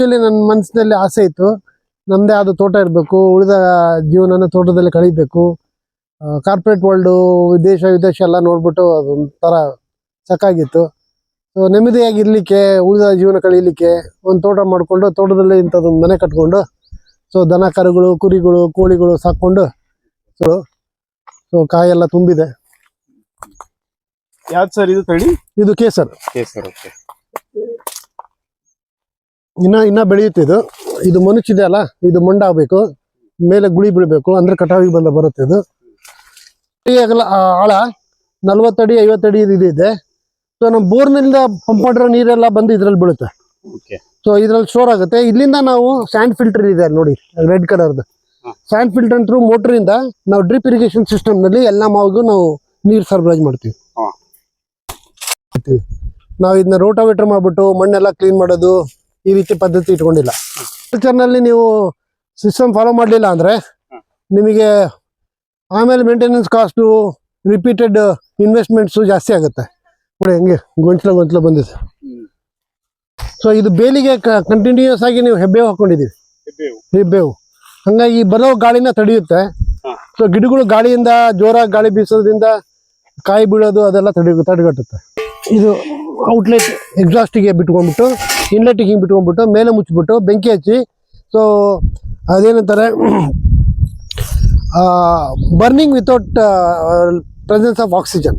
Actually ನನ್ನ ಮನಸ್ಸಿನಲ್ಲಿ ಆಸೆ ಇತ್ತು, ನಮ್ಮದೇ ಆದ ತೋಟ ಇರಬೇಕು, ಉಳಿದ ಜೀವನನ ತೋಟದಲ್ಲಿ ಕಳೀಬೇಕು. ಕಾರ್ಪೊರೇಟ್ ವರ್ಲ್ಡು ವಿದೇಶ ಎಲ್ಲ ನೋಡ್ಬಿಟ್ಟು ಅದೊಂಥರ ಸಾಕಾಗಿತ್ತು. ಸೊ ನೆಮ್ಮದಿಯಾಗಿರ್ಲಿಕ್ಕೆ, ಉಳಿದ ಜೀವನ ಕಳೀಲಿಕ್ಕೆ ಒಂದು ತೋಟ ಮಾಡಿಕೊಂಡು ತೋಟದಲ್ಲಿ ಇಂಥದ್ದೊಂದು ಮನೆ ಕಟ್ಕೊಂಡು, ಸೊ ದನ ಕರುಗಳು, ಕುರಿಗಳು, ಕೋಳಿಗಳು ಸಾಕೊಂಡು, ಸೊ ಕಾಯೆಲ್ಲ ತುಂಬಿದೆ. ಯಾವ್ದು ಸರ್ ಇದು ತಳಿ? ಇದು ಕೇಸರ್. ಕೇಸರ್, ಓಕೆ. ಇನ್ನ ಬೆಳೆಯುತ್ತೆ ಇದು. ಇದು ಮನುಷ್ಯದೆ ಅಲ್ಲ, ಇದು ಮಂಡಾಗಬೇಕು, ಮೇಲೆ ಗುಳಿ ಬೀಳಬೇಕು, ಅಂದ್ರೆ ಕಟಾವಿಗೆ ಬರುತ್ತೆ. ಇದು ಆಳ 40 ಅಡಿ 50 ಅಡಿ ಇದೆ. ಸೊ ನಮ್ಮ ಬೋರ್ನಿಂದ ಪಂಪ್ ಮಾಡಿರೋ ನೀರೆಲ್ಲ ಬಂದು ಇದ್ರಲ್ಲಿ ಬೀಳುತ್ತೆ. ಸೊ ಇದ್ರಲ್ಲಿ ಸ್ಟೋರ್ ಆಗುತ್ತೆ. ಇಲ್ಲಿಂದ ನಾವು ಸ್ಯಾಂಡ್ ಫಿಲ್ಟರ್ ಇದೆ ನೋಡಿ, ರೆಡ್ ಕಲರ್ದು ಸ್ಯಾಂಡ್ ಫಿಲ್ಟರ್ ಥ್ರೂ ಮೋಟರಿಂದ ನಾವು ಡ್ರಿಪ್ ಇರಿಗೇಷನ್ ಸಿಸ್ಟಮ್ ನಲ್ಲಿ ಎಲ್ಲ ಮಾವಿಗೂ ನಾವು ನೀರು ಸರಬರಾಜು ಮಾಡ್ತೀವಿ. ನಾವು ಇದನ್ನ ರೋಟಾವೇಟರ್ ಮಾಡ್ಬಿಟ್ಟು ಮಣ್ಣೆಲ್ಲ ಕ್ಲೀನ್ ಮಾಡೋದು ಈ ರೀತಿ ಪದ್ಧತಿ ಇಟ್ಕೊಂಡಿಲ್ಲ. ಕಲ್ಚರ್ನಲ್ಲಿ ನೀವು ಸಿಸ್ಟಮ್ ಫಾಲೋ ಮಾಡಲಿಲ್ಲ ಅಂದ್ರೆ ನಿಮಗೆ ಆಮೇಲೆ ಮೇಂಟೆನೆನ್ಸ್ ಕಾಸ್ಟು, ರಿಪೀಟೆಡ್ ಇನ್ವೆಸ್ಟ್ಮೆಂಟ್ಸು ಜಾಸ್ತಿ ಆಗುತ್ತೆ. ನೋಡಿ ಹೆಂಗೆ ಗೊಂಚಲ ಬಂದಿದೆ. ಸೊ ಇದು ಬೇಲಿಗೆ ಕಂಟಿನ್ಯೂಸ್ ಆಗಿ ನೀವು ಹೆಬ್ಬೇವು ಹಾಕೊಂಡಿದ್ದೀವಿ, ಹೆಬ್ಬೇವು. ಹಂಗಾಗಿ ಬರೋ ಗಾಳಿನ ತಡೆಯುತ್ತೆ. ಸೊ ಗಿಡಗಳು ಗಾಳಿಯಿಂದ, ಜೋರಾಗಿ ಗಾಳಿ ಬೀಸೋದ್ರಿಂದ ಕಾಯಿ ಬೀಳೋದು ಅದೆಲ್ಲ ತಡೆಗಟ್ಟುತ್ತೆ. ಇದು ಔಟ್ಲೆಟ್ ಎಕ್ಸಾಸ್ಟಿಗೆ ಬಿಟ್ಕೊಂಡ್ಬಿಟ್ಟು, ಇನ್ಲೆಟಿಗೆ ಹಿಂಗೆ ಬಿಟ್ಕೊಂಡ್ಬಿಟ್ಟು ಮೇಲೆ ಮುಚ್ಚಿಬಿಟ್ಟು ಬೆಂಕಿ ಹಚ್ಚಿ, ಸೊ ಅದೇನಂತಾರೆ burning without presence of oxygen.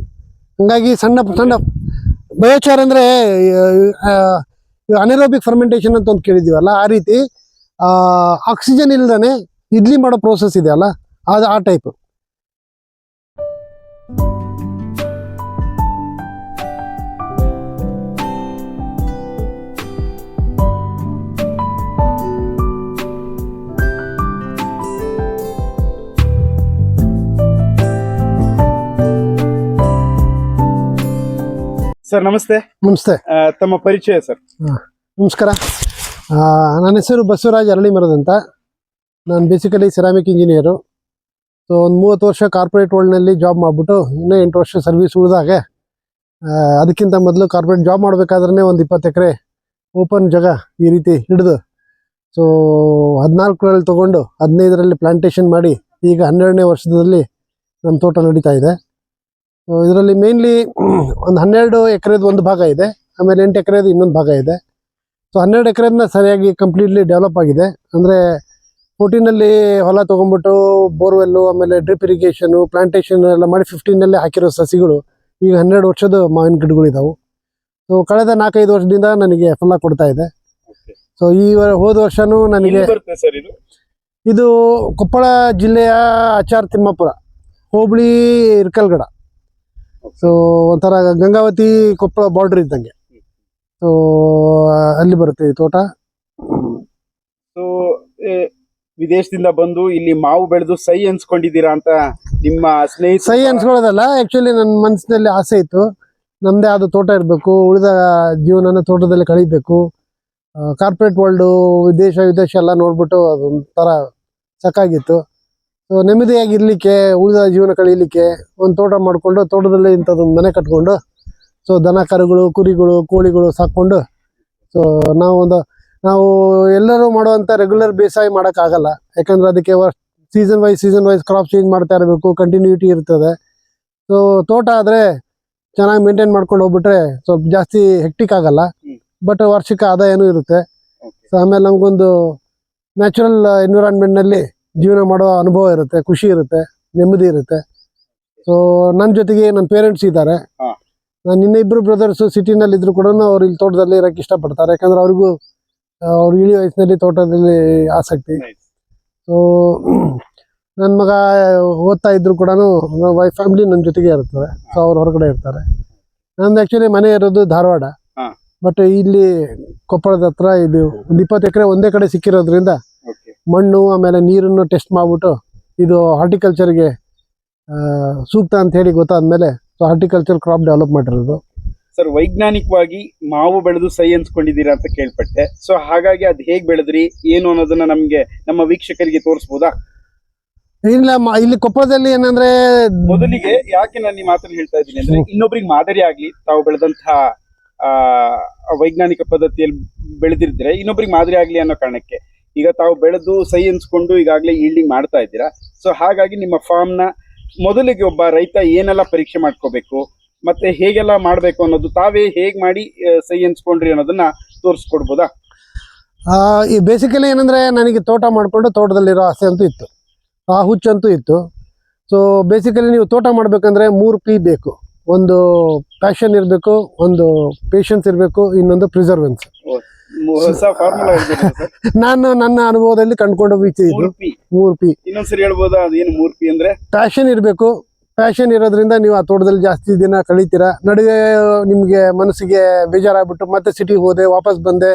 ಹಂಗಾಗಿ ಸಣ್ಣ ಬಯೋಚಾರ್ ಅಂದರೆ ಅನೆರೋಬಿಕ್ ಫರ್ಮೆಂಟೇಷನ್ ಅಂತ ಒಂದು ಕೇಳಿದ್ದೀವಲ್ಲ, ಆ ರೀತಿ ಆಕ್ಸಿಜನ್ ಇಲ್ದೇ ಇಡ್ಲಿ ಮಾಡೋ ಪ್ರೋಸೆಸ್ ಇದೆಯಲ್ಲ, ಅದು ಆ ಟೈಪ್. ಸರ್ ನಮಸ್ತೆ. ನಮಸ್ತೆ. ತಮ್ಮ ಪರಿಚಯ ಸರ್? ನಮಸ್ಕಾರ. ನನ್ನ ಹೆಸರು ಬಸವರಾಜ್ ಅರಳಿಮರದ ಅಂತ. ನಾನು ಬೇಸಿಕಲಿ ಸೆರಾಮಿಕ್ ಇಂಜಿನಿಯರು. ಸೊ ಒಂದು 30 ವರ್ಷ ಕಾರ್ಪೊರೇಟ್ ವರ್ಲ್ಡ್ನಲ್ಲಿ ಜಾಬ್ ಮಾಡಿಬಿಟ್ಟು ಇನ್ನೂ 8 ವರ್ಷ ಸರ್ವಿಸ್ ಉಳಿದಾಗೆ, ಅದಕ್ಕಿಂತ ಮೊದಲು ಕಾರ್ಪೊರೇಟ್ ಜಾಬ್ ಮಾಡಬೇಕಾದ್ರೆ ಒಂದು 20 ಎಕರೆ ಓಪನ್ ಜಾಗ ಈ ರೀತಿ ಹಿಡಿದು, ಸೊ 14ರಲ್ಲಿ ತೊಗೊಂಡು 15ರಲ್ಲಿ ಪ್ಲಾಂಟೇಶನ್ ಮಾಡಿ ಈಗ 12ನೇ ವರ್ಷದಲ್ಲಿ ನಮ್ಮ ತೋಟ ನಡೀತಾ ಇದೆ. ಸೊ ಇದರಲ್ಲಿ ಮೇನ್ಲಿ ಒಂದು 12 ಎಕರೆದು ಒಂದು ಭಾಗ ಇದೆ, ಆಮೇಲೆ 8 ಎಕರೆದು ಇನ್ನೊಂದು ಭಾಗ ಇದೆ. ಸೊ 12 ಎಕರೆನ ಸರಿಯಾಗಿ ಕಂಪ್ಲೀಟ್ಲಿ ಡೆವಲಪ್ ಆಗಿದೆ. ಅಂದರೆ 14ನಲ್ಲಿ ಹೊಲ ತೊಗೊಂಡ್ಬಿಟ್ಟು ಬೋರ್ವೆಲ್ಲು, ಆಮೇಲೆ ಡ್ರಿಪ್ ಇರಿಗೇಷನು, ಪ್ಲಾಂಟೇಶನ್ ಎಲ್ಲ ಮಾಡಿ 15ನಲ್ಲಿ ಹಾಕಿರೋ ಸಸಿಗಳು ಈಗ 12 ವರ್ಷದ ಮಾವಿನ ಗಿಡಗಳಿದ್ದಾವೆ. ಸೊ ಕಳೆದ 4-5 ವರ್ಷದಿಂದ ನನಗೆ ಫಲ ಕೊಡ್ತಾ ಇದೆ. ಸೊ ಈ ಹೋದ ವರ್ಷನೂ ನನಗೆ ಇದು ಕೊಪ್ಪಳ ಜಿಲ್ಲೆಯ ಆಚಾರ್ ತಿಮ್ಮಾಪುರ ಹೋಬಳಿ ಇರ್ಕಲ್ಗಡ. ಸೊ ಒಂಥರ ಗಂಗಾವತಿ ಕೊಪ್ಪಳ ಬಾರ್ಡರ್ ಇದ್ದಂಗೆ. ಸೊ ಅಲ್ಲಿ ಬರುತ್ತೆ ಈ ತೋಟ. ಸೊ ವಿದೇಶದಿಂದ ಬಂದು ಇಲ್ಲಿ ಮಾವು ಬೆಳೆದು ಸೈ ಅನ್ಸ್ಕೊಂಡಿದ್ದೀರಾ ಅಂತ ನಿಮ್ಮ ಸ್ನೇಹಿತ? ಸೈ ಅನ್ಸ್ಕೊಳ್ಳೋದಲ್ಲ, ಆಕ್ಚುಲಿ ನನ್ನ ಮನಸ್ಸಿನಲ್ಲಿ ಆಸೆ ಇತ್ತು, ನಮ್ಮದೇ ಆದ ತೋಟ ಇರಬೇಕು, ಉಳಿದ ಜೀವನನ ತೋಟದಲ್ಲಿ ಕಳೀಬೇಕು. ಕಾರ್ಪೊರೇಟ್ ವರ್ಲ್ಡು ವಿದೇಶ ಎಲ್ಲ ನೋಡ್ಬಿಟ್ಟು ಅದೊಂಥರ ಸಾಕಾಗಿತ್ತು. ಸೊ ನೆಮ್ಮದಿಯಾಗಿರ್ಲಿಕ್ಕೆ, ಉಳಿದ ಜೀವನ ಕಳೀಲಿಕ್ಕೆ ಒಂದು ತೋಟ ಮಾಡಿಕೊಂಡು ತೋಟದಲ್ಲಿ ಇಂಥದ್ದೊಂದು ಮನೆ ಕಟ್ಕೊಂಡು, ಸೊ ದನ ಕರುಗಳು, ಕುರಿಗಳು, ಕೋಳಿಗಳು ಸಾಕೊಂಡು, ಸೊ ನಾವು ಎಲ್ಲರೂ ಮಾಡುವಂಥ ರೆಗ್ಯುಲರ್ ಬೇಸಾಯ ಮಾಡೋಕ್ಕಾಗಲ್ಲ. ಯಾಕಂದರೆ ಅದಕ್ಕೆ ಸೀಸನ್ ವೈಸ್ ಕ್ರಾಪ್ ಚೇಂಜ್ ಮಾಡ್ತಾ ಇರಬೇಕು, ಕಂಟಿನ್ಯೂಟಿ ಇರ್ತದೆ. ಸೊ ತೋಟ ಆದರೆ ಚೆನ್ನಾಗಿ ಮೇಂಟೈನ್ ಮಾಡ್ಕೊಂಡು ಹೋಗ್ಬಿಟ್ರೆ ಸ್ವಲ್ಪ ಜಾಸ್ತಿ ಹೆಕ್ಟಿಕ್ ಆಗಲ್ಲ, ಬಟ್ ವಾರ್ಷಿಕ ಆದಾಯನೂ ಇರುತ್ತೆ. ಸೊ ಆಮೇಲೆ ನಮಗೊಂದು ನ್ಯಾಚುರಲ್ ಎನ್ವಿರಾನ್ಮೆಂಟ್ನಲ್ಲಿ ಜೀವನ ಮಾಡೋ ಅನುಭವ ಇರುತ್ತೆ, ಖುಷಿ ಇರುತ್ತೆ, ನೆಮ್ಮದಿ ಇರುತ್ತೆ. ಸೊ ನನ್ನ ಜೊತೆಗೆ ನನ್ನ ಪೇರೆಂಟ್ಸ್ ಇದ್ದಾರೆ. ನಾನು ಇನ್ನಿಬ್ಬರು ಬ್ರದರ್ಸು ಸಿಟಿನಲ್ಲಿ ಇದ್ರು ಕೂಡ ಅವ್ರು ಇಲ್ಲಿ ತೋಟದಲ್ಲಿ ಇರೋಕ್ಕೆ ಇಷ್ಟಪಡ್ತಾರೆ. ಯಾಕಂದ್ರೆ ಅವ್ರಿಗೂ ಅವ್ರು ಇಳಿ ವಯಸ್ಸಿನಲ್ಲಿ ತೋಟದಲ್ಲಿ ಆಸಕ್ತಿ. ಸೊ ನನ್ನ ಮಗ ಓದ್ತಾ ಇದ್ರು ಕೂಡ ವೈಫ್ ಫ್ಯಾಮಿಲಿ ನನ್ನ ಜೊತೆಗೆ ಇರ್ತದೆ. ಸೊ ಅವ್ರು ಹೊರಗಡೆ ಇರ್ತಾರೆ. ನಂದು ಆ್ಯಕ್ಚುಲಿ ಮನೆ ಇರೋದು ಧಾರವಾಡ, ಬಟ್ ಇಲ್ಲಿ ಕೊಪ್ಪಳದ ಹತ್ರ ಇದು 20 ಎಕರೆ ಒಂದೇ ಕಡೆ ಸಿಕ್ಕಿರೋದ್ರಿಂದ ಮಣ್ಣು ಆಮೇಲೆ ನೀರನ್ನು ಟೆಸ್ಟ್ ಮಾಡಿಬಿಟ್ಟು ಇದು ಹಾರ್ಟಿಕಲ್ಚರ್ಗೆ ಸೂಕ್ತ ಅಂತ ಹೇಳಿ ಗೊತ್ತಾದ್ಮೇಲೆ ಸೊ ಹಾರ್ಟಿಕಲ್ಚರ್ ಕ್ರಾಪ್ ಡೆವಲಪ್ ಮಾಡಿರೋದು. ಸರ್, ವೈಜ್ಞಾನಿಕವಾಗಿ ಮಾವು ಬೆಳೆದು ಸೈ ಅನ್ಸ್ಕೊಂಡಿದ್ದೀರಾ ಅಂತ ಕೇಳ್ಪಟ್ಟೆ. ಸೊ ಹಾಗಾಗಿ ಅದು ಹೇಗೆ ಬೆಳೆದ್ರಿ ಏನು ಅನ್ನೋದನ್ನ ನಮ್ಗೆ ನಮ್ಮ ವೀಕ್ಷಕರಿಗೆ ತೋರಿಸ್ಬೋದಾ? ಇಲ್ಲ, ಇಲ್ಲಿ ಕೊಪ್ಪಳದಲ್ಲಿ ಏನಂದ್ರೆ ಮೊದಲಿಗೆ ಯಾಕೆ ನಾನು ಈ ಮಾತನ್ನು ಹೇಳ್ತಾ ಇದ್ದೀನಿ ಅಂದ್ರೆ ಇನ್ನೊಬ್ರಿಗೆ ಮಾದರಿ ಆಗ್ಲಿ ತಾವು ಬೆಳೆದಂತಹ ವೈಜ್ಞಾನಿಕ ಪದ್ಧತಿಯಲ್ಲಿ ಬೆಳೆದಿದ್ರೆ ಇನ್ನೊಬ್ರಿಗೆ ಮಾದರಿ ಆಗ್ಲಿ ಅನ್ನೋ ಕಾರಣಕ್ಕೆ ಈಗ ತಾವು ಬೆಳೆದು ಸೈ ಎನ್ಸ್ಕೊಂಡು ಈಗಾಗಲೇ ಈಲ್ಡಿಂಗ್ ಮಾಡ್ತಾ ಇದ್ದೀರಾ. ಸೊ ಹಾಗಾಗಿ ನಿಮ್ಮ ಫಾರ್ಮ್ ನ ಮೊದಲಿಗೆ ಒಬ್ಬ ರೈತ ಏನೆಲ್ಲ ಪರೀಕ್ಷೆ ಮಾಡ್ಕೋಬೇಕು ಮತ್ತೆ ಹೇಗೆಲ್ಲ ಮಾಡ್ಬೇಕು ಅನ್ನೋದು ತಾವೇ ಹೇಗ್ ಮಾಡಿ ಸೈ ಎನ್ಸ್ಕೊಂಡ್ರಿ ಅನ್ನೋದನ್ನ ತೋರಿಸ್ಕೊಡ್ಬೋದಾ? ಈ ಬೇಸಿಕಲಿ ಏನಂದ್ರೆ ನನಗೆ ತೋಟ ಮಾಡಿಕೊಂಡು ತೋಟದಲ್ಲಿರೋ ಆಸೆ ಅಂತೂ ಇತ್ತು, ಆ ಹುಚ್ಚಂತೂ ಇತ್ತು. ಸೊ ಬೇಸಿಕಲಿ ನೀವು ತೋಟ ಮಾಡಬೇಕಂದ್ರೆ 3 P ಬೇಕು. ಒಂದು ಪ್ಯಾಷನ್ ಇರಬೇಕು, ಒಂದು ಪೇಷನ್ಸ್ ಇರಬೇಕು, ಇನ್ನೊಂದು ಪ್ರಿಸರ್ವೆನ್ಸ್. ಹೊಸ ಫಾರ್ಮುಲಾ ನಾನು ನನ್ನ ಅನುಭವದಲ್ಲಿ ಕಂಡುಕೊಂಡು ಇದು 3 P. ಇನ್ನೊಂದ್ಸರಿ ಹೇಳ್ಬೋದಾ ಅದೇನು 3 P ಅಂದ್ರೆ? ಪ್ಯಾಷನ್ ಇರಬೇಕು. ಪ್ಯಾಷನ್ ಇರೋದ್ರಿಂದ ನೀವು ಆ ತೋಟದಲ್ಲಿ ಜಾಸ್ತಿ ದಿನ ಕಳೀತೀರಾ. ನಡುವೆ ನಿಮಗೆ ಮನಸ್ಸಿಗೆ ಬೇಜಾರಾಗ್ಬಿಟ್ಟು ಮತ್ತೆ ಸಿಟಿಗೆ ಹೋದೆ, ವಾಪಸ್ ಬಂದೆ,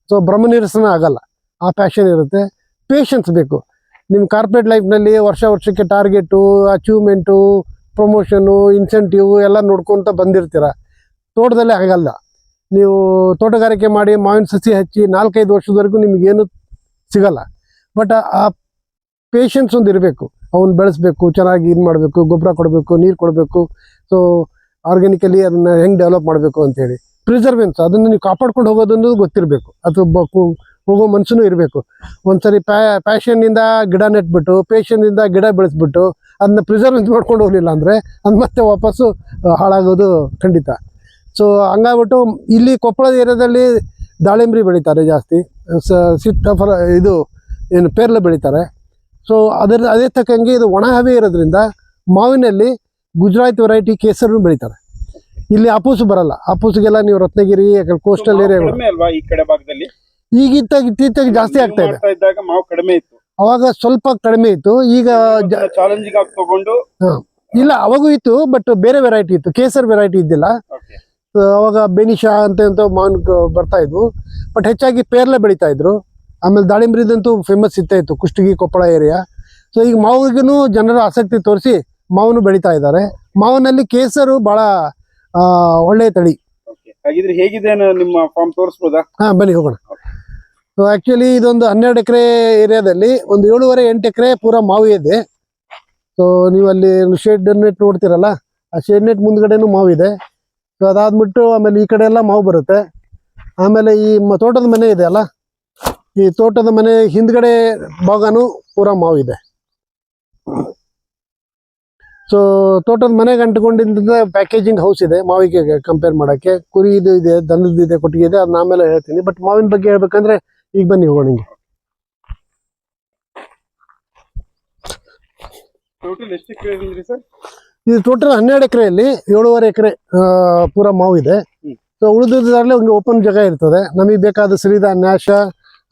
ಸೊ ಭ್ರಮನಿರಸನ ಆಗಲ್ಲ. ಆ ಪ್ಯಾಷನ್ ಇರುತ್ತೆ. ಪೇಷನ್ಸ್ ಬೇಕು. ನಿಮ್ಮ ಕಾರ್ಪೊರೇಟ್ ಲೈಫ್ನಲ್ಲಿ ವರ್ಷಕ್ಕೆ ಟಾರ್ಗೆಟು, ಅಚೀವ್ಮೆಂಟು, ಪ್ರಮೋಷನು, ಇನ್ಸೆಂಟಿವ್ ಎಲ್ಲ ನೋಡ್ಕೊತ ಬಂದಿರ್ತೀರ. ತೋಟದಲ್ಲೇ ಆಗಲ್ಲ. ನೀವು ತೋಟಗಾರಿಕೆ ಮಾಡಿ ಮಾವಿನ ಸಸಿ ಹಚ್ಚಿ 4-5 ವರ್ಷದವರೆಗೂ ನಿಮಗೇನು ಸಿಗಲ್ಲ. ಬಟ್ ಆ ಪೇಷನ್ಸ್ ಒಂದು ಇರಬೇಕು. ಅವನ್ನ ಬೆಳೆಸ್ಬೇಕು, ಚೆನ್ನಾಗಿ ಇದು ಮಾಡಬೇಕು, ಗೊಬ್ಬರ ಕೊಡಬೇಕು, ನೀರು ಕೊಡಬೇಕು. ಸೊ ಆರ್ಗ್ಯಾನಿಕಲಿ ಅದನ್ನು ಹೆಂಗೆ ಡೆವಲಪ್ ಮಾಡಬೇಕು ಅಂತೇಳಿ. ಪ್ರಿಸರ್ವೆನ್ಸ್, ಅದನ್ನು ನೀವು ಕಾಪಾಡ್ಕೊಂಡು ಹೋಗೋದು ಅನ್ನೋದು ಗೊತ್ತಿರಬೇಕು. ಅಥವಾ ಹೋಗೋ ಮನಸ್ಸೂ ಇರಬೇಕು. ಒಂದ್ಸರಿ ಪ್ಯಾಷನ್ನಿಂದ ಗಿಡ ನೆಟ್ಬಿಟ್ಟು, ಪೇಷನ್ನಿಂದ ಗಿಡ ಬೆಳೆಸ್ಬಿಟ್ಟು ಅದನ್ನ ಪ್ರಿಸರ್ವೆನ್ಸ್ ಮಾಡ್ಕೊಂಡು ಹೋಗಲಿಲ್ಲ ಅಂದರೆ ಅದು ಮತ್ತೆ ವಾಪಸ್ಸು ಹಾಳಾಗೋದು ಖಂಡಿತ. ಸೊ ಹಂಗಾಗ್ಬಿಟ್ಟು ಇಲ್ಲಿ ಕೊಪ್ಪಳದ ಏರಿಯಾದಲ್ಲಿ ದಾಳಿಂಬ್ರಿ ಬೆಳೀತಾರೆ ಜಾಸ್ತಿ, ಸೀತಾಫಲ ಇದು ಏನು ಪೇರ್ಲೆ ಬೆಳೀತಾರೆ. ಸೊ ಅದೇ ತಕ್ಕಂಗೆ ಇದು ಒಣ ಹವೆ ಇರೋದ್ರಿಂದ ಮಾವಿನಲ್ಲಿ ಗುಜರಾತ್ ವೆರೈಟಿ ಕೇಸರನ್ನು ಬೆಳೀತಾರೆ. ಇಲ್ಲಿ ಅಪೂಸು ಬರಲ್ಲ. ಅಪೂಸಿಗೆಲ್ಲ ನೀವು ರತ್ನಗಿರಿ ಕೋಸ್ಟಲ್ ಏರಿಯಾಗಳು ಅಲ್ವಾ ಈ ಕಡೆ ಭಾಗದಲ್ಲಿ ಇತ್ತೀಚೆಗೆ ಜಾಸ್ತಿ ಆಗ್ತಾ ಇದೆ. ಮಾವು ಕಡಿಮೆ ಇತ್ತು, ಅವಾಗ ಸ್ವಲ್ಪ ಕಡಿಮೆ ಇತ್ತು. ಈಗ ಚಾಲೆಂಜಿಂಗ್ ಆಗಿ ತಗೊಂಡು ಇಲ್ಲ, ಅವಾಗೂ ಇತ್ತು, ಬಟ್ ಬೇರೆ ವೆರೈಟಿ ಇತ್ತು, ಕೇಸರ್ ವೆರೈಟಿ ಇದ್ದಿಲ್ಲ. ಅವಾಗ ಬೆನಿಶಾ ಅಂತ ಮಾವಿನ ಬರ್ತಾ ಇದ್ವು. ಬಟ್ ಹೆಚ್ಚಾಗಿ ಪೇರ್ಲೆ ಬೆಳೀತಾ ಇದ್ರು. ಆಮೇಲೆ ದಾಳಿಂಬ್ರಿದಂತೂ ಫೇಮಸ್ ಇತ್ತು, ಕುಷ್ಟಗಿ ಕೊಪ್ಪಳ ಏರಿಯಾ. ಸೊ ಈಗ ಮಾವಿಗೂ ಜನರು ಆಸಕ್ತಿ ತೋರಿಸಿ ಮಾವನ್ನು ಬೆಳೀತಾ ಇದ್ದಾರೆ. ಮಾವಿನಲ್ಲಿ ಕೇಸರು ಬಹಳ ಒಳ್ಳೆಯ ತಳಿ. ಹಾಗಿದ್ರೆ ಹೇಗಿದೆ ನಿಮ್ಮ ಫಾರ್ಮ್ ತೋರಿಸ್ಬೋದಾ? ಬನ್ನಿ ಹೋಗೋಣ. ಸೊ ಆ್ಯಕ್ಚುಲಿ ಇದೊಂದು 12 ಎಕರೆ ಏರಿಯಾದಲ್ಲಿ ಒಂದು 7.5-8 ಎಕರೆ ಪೂರ ಮಾವು ಇದೆ. ಸೊ ನೀವು ಅಲ್ಲಿ ಶೇಡ್ ನೆಟ್ ನೋಡ್ತೀರಲ್ಲ, ಆ ಶೇಡ್ ನೆಟ್ ಮುಂದ್ಗಡೆನೂ ಮಾವು ಇದೆ. ಸೊ ಅದಾದ್ಬಿಟ್ಟು ಆಮೇಲೆ ಈ ಕಡೆ ಎಲ್ಲ ಮಾವು ಬರುತ್ತೆ. ಆಮೇಲೆ ಈ ತೋಟದ ಮನೆ ಇದೆ ಅಲ್ಲ, ಈ ತೋಟದ ಮನೆ ಹಿಂದ್ಗಡೆ ಭಾಗನೂ ಪೂರ ಮಾವು ಇದೆ. ಸೊ ತೋಟದ ಮನೆಗೆ ಅಂಟ್ಕೊಂಡಿದ್ದ ಪ್ಯಾಕೇಜಿಂಗ್ ಹೌಸ್ ಇದೆ ಮಾವಿಗೆ ಕಂಪೇರ್ ಮಾಡೋಕ್ಕೆ. ಕುರಿ ಇದು ಇದೆ, ದನದಿದೆ, ಕೊಟ್ಟಿಗೆ ಇದೆ, ಅದನ್ನ ಆಮೇಲೆ ಹೇಳ್ತೀನಿ. ಬಟ್ ಮಾವಿನ ಬಗ್ಗೆ ಹೇಳ್ಬೇಕಂದ್ರೆ ಈಗ ಬನ್ನಿ ಹೋಗೋಣ. ಹಿಂಗೆ ಇದು ಟೋಟಲ್ 12 ಎಕರೆಯಲ್ಲಿ 7.5 ಎಕರೆ ಪೂರ ಮಾವು ಇದೆ. ಸೊ ಉಳಿದಿದ್ರಲ್ಲಿ ಒಂದು ಓಪನ್ ಜಾಗ ಇರ್ತದೆ. ನಮಗೆ ಬೇಕಾದ ಸಿರಿಧಾನ್ಯ,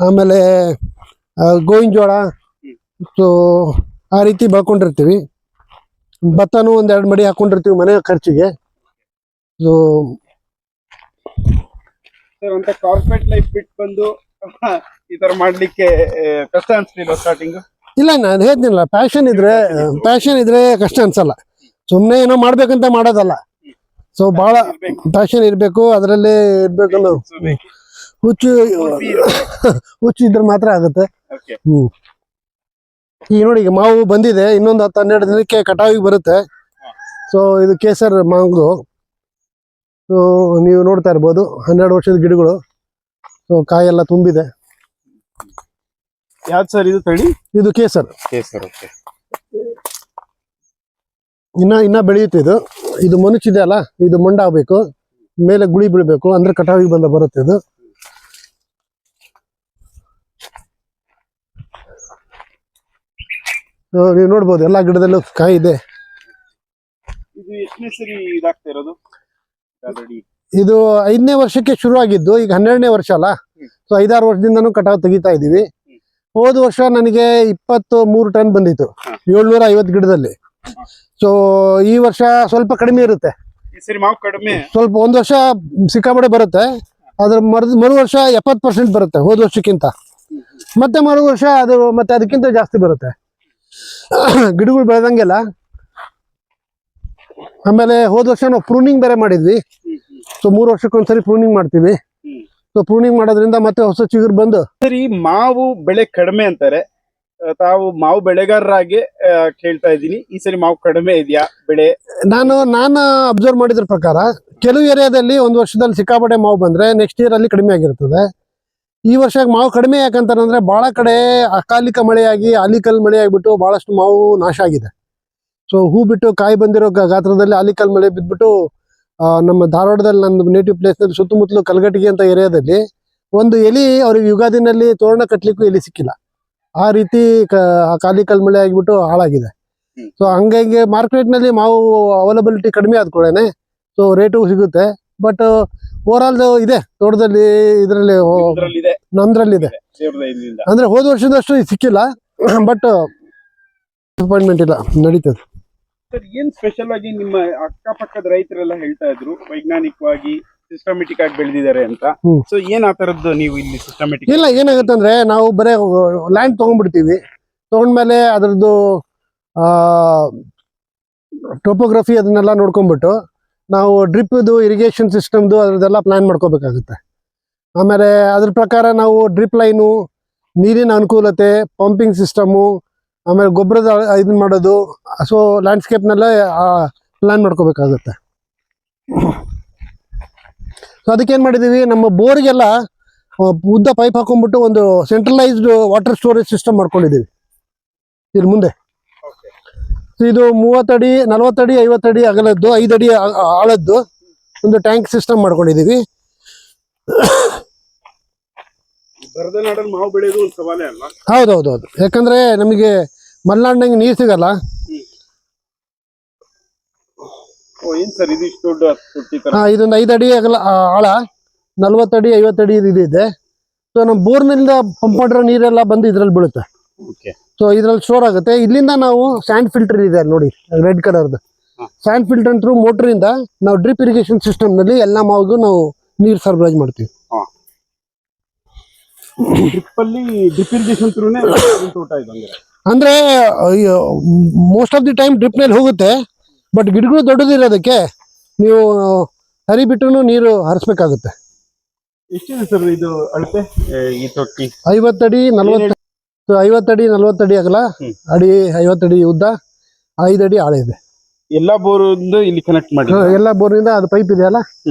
ಆಮೇಲೆ ಗೋವಿನ ಜೋಳ, ಸೊ ಆ ರೀತಿ ಬೆಳ್ಕೊಂಡಿರ್ತೀವಿ. ಭತ್ತನೂ 1-2 ಮಡಿ ಹಾಕೊಂಡಿರ್ತೀವಿ ಮನೆ ಖರ್ಚಿಗೆ. ಸೊ ಕಾರ್ಪೊರೇಟ್ ಲೈಫ್ ಬಿಟ್ಟು ಬಂದು ಈ ತರ ಮಾಡ್ಲಿಕ್ಕೆ ಕಷ್ಟ ಅನ್ಸ್ಲಿಲ್ಲ ಸ್ಟಾರ್ಟಿಂಗ್? ಇಲ್ಲ, ನಾನು ಹೇಳ್ತೀನಲ್ಲ, ಪ್ಯಾಷನ್ ಇದ್ರೆ ಕಷ್ಟ ಅನ್ಸಲ್ಲ. ಸುಮ್ಮನೆ ಏನೋ ಮಾಡ್ಬೇಕಂತ ಮಾಡೋದಲ್ಲ. ಸೊ ಬಹಳ ಪ್ಯಾಷನ್ ಇರಬೇಕು, ಅದರಲ್ಲೇ ಇರ್ಬೇಕು. ಹುಚ್ಚು ಇದ್ರೆ ಮಾತ್ರ ಆಗುತ್ತೆ. ಈಗ ನೋಡಿ, ಈಗ ಮಾವು ಬಂದಿದೆ, ಇನ್ನೊಂದು 10-12 ದಿನಕ್ಕೆ ಕಟಾವಿಗೆ ಬರುತ್ತೆ. ಸೊ ಇದು ಕೇಸರ್ ಮಾವು. ಸೊ ನೀವು ನೋಡ್ತಾ ಇರ್ಬೋದು 12 ವರ್ಷದ ಗಿಡಗಳು. ಸೊ ಕಾಯೆಲ್ಲ ತುಂಬಿದೆ. ಯಾವ್ದು ಸರ್ ಇದು ತಳಿ? ಇದು ಕೇಸರ್. ಇನ್ನ ಬೆಳೆಯುತ್ತೆ ಇದು. ಇದು ಮನುಚಿದೆ ಅಲ್ಲ, ಇದು ಮಂಡಾಗಬೇಕು, ಮೇಲೆ ಗುಳಿ ಬೀಳ್ಬೇಕು, ಅಂದ್ರೆ ಕಟಾವಿಗೆ ಬರುತ್ತೆ ಇದು. ನೀವು ನೋಡ್ಬೋದು ಎಲ್ಲಾ ಗಿಡದಲ್ಲೂ ಕಾಯಿ ಇದೆ. ಇದು ಎಷ್ಟನೇ ಸರಿ ಇದಾಗ್ತಾ ಇರೋದು? ಇದು 5ನೇ ವರ್ಷಕ್ಕೆ ಶುರು ಆಗಿದ್ದು, ಈಗ 12ನೇ ವರ್ಷ ಅಲ್ಲ. ಸೊ 5-6 ವರ್ಷದಿಂದನೂ ಕಟಾವು ತೆಗಿತಾ ಇದೀವಿ. ಹೋದ ವರ್ಷ ನನಗೆ 23 ಟನ್ ಬಂದಿತ್ತು 750 ಗಿಡದಲ್ಲಿ. ಸೊ ಈ ವರ್ಷ ಸ್ವಲ್ಪ ಕಡಿಮೆ ಇರುತ್ತೆ. ಸ್ವಲ್ಪ ಒಂದು ವರ್ಷ ಸಿಕ್ಕಾಪಟ್ಟೆ ಬರುತ್ತೆ. ಅದ್ರ ಮರು ವರ್ಷ 70% ಬರುತ್ತೆ ಹೋದ ವರ್ಷಕ್ಕಿಂತ. ಮತ್ತೆ ಮರು ವರ್ಷ ಅದು ಮತ್ತೆ ಅದಕ್ಕಿಂತ ಜಾಸ್ತಿ ಬರುತ್ತೆ. ಗಿಡಗಳು ಬೆಳೆದಂಗೆಲ್ಲ. ಆಮೇಲೆ ಹೋದ ವರ್ಷ ನಾವು ಪ್ರೂನಿಂಗ್ ಬೇರೆ ಮಾಡಿದ್ವಿ. ಸೊ 3 ವರ್ಷಕ್ಕೊಂದ್ಸರಿ ಪ್ರೂನಿಂಗ್ ಮಾಡ್ತೀವಿ. ಸೊ ಪ್ರೂನಿಂಗ್ ಮಾಡೋದ್ರಿಂದ ಮತ್ತೆ ಹೊಸ ಚಿಗುರು ಬಂದು. ಸರಿ, ಮಾವು ಬೆಳೆ ಕಡಿಮೆ ಅಂತಾರೆ, ತಾವು ಮಾವು ಬೆಳೆಗಾರರಾಗಿ ಕೇಳ್ತಾ ಇದ್ದೀನಿ, ಈ ಸರಿ ಮಾವು ಕಡಿಮೆ ಇದೆಯಾ ಬೆಳೆ? ನಾನು ಅಬ್ಸರ್ವ್ ಮಾಡಿದ್ರ ಪ್ರಕಾರ ಕೆಲವು ಏರಿಯಾದಲ್ಲಿ ಒಂದು ವರ್ಷದಲ್ಲಿ ಸಿಕ್ಕಾಪಟ್ಟೆ ಮಾವು ಬಂದ್ರೆ ನೆಕ್ಸ್ಟ್ ಇಯರ್ ಅಲ್ಲಿ ಕಡಿಮೆ ಆಗಿರ್ತದೆ. ಈ ವರ್ಷ ಮಾವು ಕಡಿಮೆ ಯಾಕಂತಾರಂದ್ರೆ ಬಹಳ ಕಡೆ ಅಕಾಲಿಕ ಮಳೆಯಾಗಿ ಆಲಿಕಲ್ ಮಳೆ ಆಗಿಬಿಟ್ಟು ಬಹಳಷ್ಟು ಮಾವು ನಾಶ ಆಗಿದೆ. ಸೊ ಹೂ ಬಿಟ್ಟು ಕಾಯಿ ಬಂದಿರೋ ಗಾತ್ರದಲ್ಲಿ ಆಲಿಕಲ್ ಮಳೆ ಬಿದ್ಬಿಟ್ಟು ನಮ್ಮ ಧಾರವಾಡದಲ್ಲಿ ನನ್ನ ನೇಟಿವ್ ಪ್ಲೇಸ್ನಲ್ಲಿ ಸುತ್ತಮುತ್ತಲು ಕಲ್ಗಟ್ಟಿಗೆ ಅಂತ ಏರಿಯಾದಲ್ಲಿ ಒಂದು ಎಲಿ ಅವ್ರಿಗೆ ಯುಗಾದಿನಲ್ಲಿ ತೋರಣ ಕಟ್ಲಿಕ್ಕೂ ಎಲಿ ಸಿಕ್ಕಿಲ್ಲ. ಆ ರೀತಿ ಕಾಲಿಕಲ್ ಮಳೆ ಆಗಿಬಿಟ್ಟು ಹಾಳಾಗಿದೆ. ಸೊ ಹಂಗಾಗಿ ಮಾರ್ಕೆಟ್ನಲ್ಲಿ ಮಾವು ಅವೈಲಬಿಲಿಟಿ ಕಡಿಮೆ ಆದ ಕೂಡನೆ ಸೊ ರೇಟು ಸಿಗುತ್ತೆ. ಬಟ್ ಓವರ್ ಆಲ್ ಇದೆ ತೋಟದಲ್ಲಿ, ಇದರಲ್ಲಿ ನಮ್ದ್ರಲ್ಲಿದೆ. ಅಂದ್ರೆ ಹೋದ ವರ್ಷದಷ್ಟು ಸಿಕ್ಕಿಲ್ಲ, ಬಟ್ ಡಿಸಪಾಯಿಂಟ್ಮೆಂಟ್ ಇಲ್ಲ, ನಡೀತದೆ. ಸರ್, ಏನ್ ಸ್ಪೆಷಲ್ ಆಗಿ ನಿಮ್ಮ ಅಕ್ಕಪಕ್ಕದ ರೈತರೆಲ್ಲ ಹೇಳ್ತಾ ಇದ್ರು ವೈಜ್ಞಾನಿಕವಾಗಿ ಸಿಸ್ಟಮೆಟಿಕ್ ಆಗಿ ಬೆಳೆದಿದ್ದಾರೆ ಅಂತ. ಸೊ ಏನ್ ಆ ತರದ್ದು ನೀವು ಇಲ್ಲಿ ಸಿಸ್ಟಮೆಟಿಕ್? ಇಲ್ಲ, ಏನಾಗುತ್ತೆ ಅಂದ್ರೆ ನಾವು ಬರೇ ಲ್ಯಾಂಡ್ ತಗೊಂಡ್ಬಿಡ್ತೀವಿ. ತಗೊಂಡ್ಮೇಲೆ ಅದ್ರದ್ದು ಟೋಪೋಗ್ರಫಿ ಅದನ್ನೆಲ್ಲ ನೋಡ್ಕೊಂಡ್ಬಿಟ್ಟು ನಾವು ಡ್ರಿಪ್ದು ಇರಿಗೇಷನ್ ಸಿಸ್ಟಮ್ದು ಅದ್ರದ್ದೆಲ್ಲ ಪ್ಲಾನ್ ಮಾಡ್ಕೋಬೇಕಾಗುತ್ತೆ. ಆಮೇಲೆ ಅದ್ರ ಪ್ರಕಾರ ನಾವು ಡ್ರಿಪ್ ಲೈನು, ನೀರಿನ ಅನುಕೂಲತೆ, ಪಂಪಿಂಗ್ ಸಿಸ್ಟಮು, ಆಮೇಲೆ ಗೊಬ್ಬರದ ಇದನ್ನ ಮಾಡೋದು, ಸೊ ಲ್ಯಾಂಡ್ಸ್ಕೇಪ್ನಲ್ಲೇ ಪ್ಲಾನ್ ಮಾಡ್ಕೋಬೇಕಾಗುತ್ತೆ. ಸೊ ಅದಕ್ಕೇನು ಮಾಡಿದ್ದೀವಿ, ನಮ್ಮ ಬೋರ್ಗೆಲ್ಲ ಉದ್ದ ಪೈಪ್ ಹಾಕೊಂಡ್ಬಿಟ್ಟು ಒಂದು ಸೆಂಟ್ರಲೈಸ್ಡ್ ವಾಟರ್ ಸ್ಟೋರೇಜ್ ಸಿಸ್ಟಮ್ ಮಾಡ್ಕೊಂಡಿದ್ದೀವಿ ಇಲ್ಲಿ ಮುಂದೆ. ಇದು 30 ಅಡಿ, 40 ಅಡಿ, 50 ಅಡಿ ಅಗಲದ್ದು, 5 ಅಡಿ ಆಳದ್ದು ಒಂದು ಟ್ಯಾಂಕ್ ಸಿಸ್ಟಮ್ ಮಾಡ್ಕೊಂಡಿದ್ದೀವಿ. ಬರದ ನಾಡಲ್ಲಿ ಮಾವು ಬೆಳೆಯೋದು ಒಂದು ಸವಾಲೇ ಅಲ್ಲ? ಹೌದೌದೌದು, ಯಾಕಂದ್ರೆ ನಮಗೆ ಮಲೆನಾಡಿನಂಗೆ ನೀರು ಸಿಗಲ್ಲ. ಏನ್ ಸರ್ ಇದು ಇಷ್ಟು ದೊಡ್ಡ? ಇದೊಂದು 5 ಅಡಿ ಅಗಲ ಆಳ, 40 ಅಡಿ 50 ಅಡಿ ಇದೆ. ಸೊ ನಮ್ಮ ಬೋರ್ನಿಂದ ಪಂಪ್ ಮಾಡಿರೋ ನೀರೆಲ್ಲ ಬಂದು ಇದ್ರಲ್ಲಿ ಬೀಳುತ್ತೆ. ಸೊ ಇದ್ರಲ್ಲಿ ಸ್ಟೋರ್ ಆಗುತ್ತೆ. ಇಲ್ಲಿಂದ ನಾವು ಸ್ಯಾಂಡ್ ಫಿಲ್ಟರ್ ಇದೆ ನೋಡಿ, ರೆಡ್ ಕಲರ್ದು ಸ್ಯಾಂಡ್ ಫಿಲ್ಟರ್ ಥ್ರೂ ಮೋಟರಿಂದ ನಾವು ಡ್ರಿಪ್ ಇರಿಗೇಷನ್ ಸಿಸ್ಟಮ್ ನಲ್ಲಿ ಎಲ್ಲ ಮಾವಿಗೂ ನಾವು ನೀರು ಸರಬರಾಜು ಮಾಡ್ತೀವಿ. ಡ್ರಿಪ್ ಇರಿಗೇಷನ್ ಥ್ರೂನೇ ತೋಟ ಇದೆ ಅಂದ್ರೆ most of the time drip ನಲ್ಲಿ ಹೋಗುತ್ತೆ. ಬಟ್ ಗಿಡಗಳು ದೊಡ್ಡದಿರೋದಕ್ಕೆ ನೀವು ಹರಿಬಿಟ್ಟು ನೀರು ಹರಿಸ್ಬೇಕಾಗುತ್ತೆ. ಎಷ್ಟಿದೆ ಸರ್ ಇದು ಅಳತೆ ಈ ತೊಟ್ಟಿ? 50 ಅಡಿ 40 50 ಅಡಿ 40 ಅಡಿ ಅಗಲ, ಅಡಿ 50 ಅಡಿ ಉದ್ದ, 5 ಅಡಿ ಆಳ ಇದೆ. ಎಲ್ಲಾ ಬೋರ್ ಇಲ್ಲಿ ಕನೆಕ್ಟ್ ಮಾಡಿ? ಎಲ್ಲ ಬೋರ್ನಿಂದ ಅದು ಪೈಪ್ ಇದೆಯಲ್ಲ,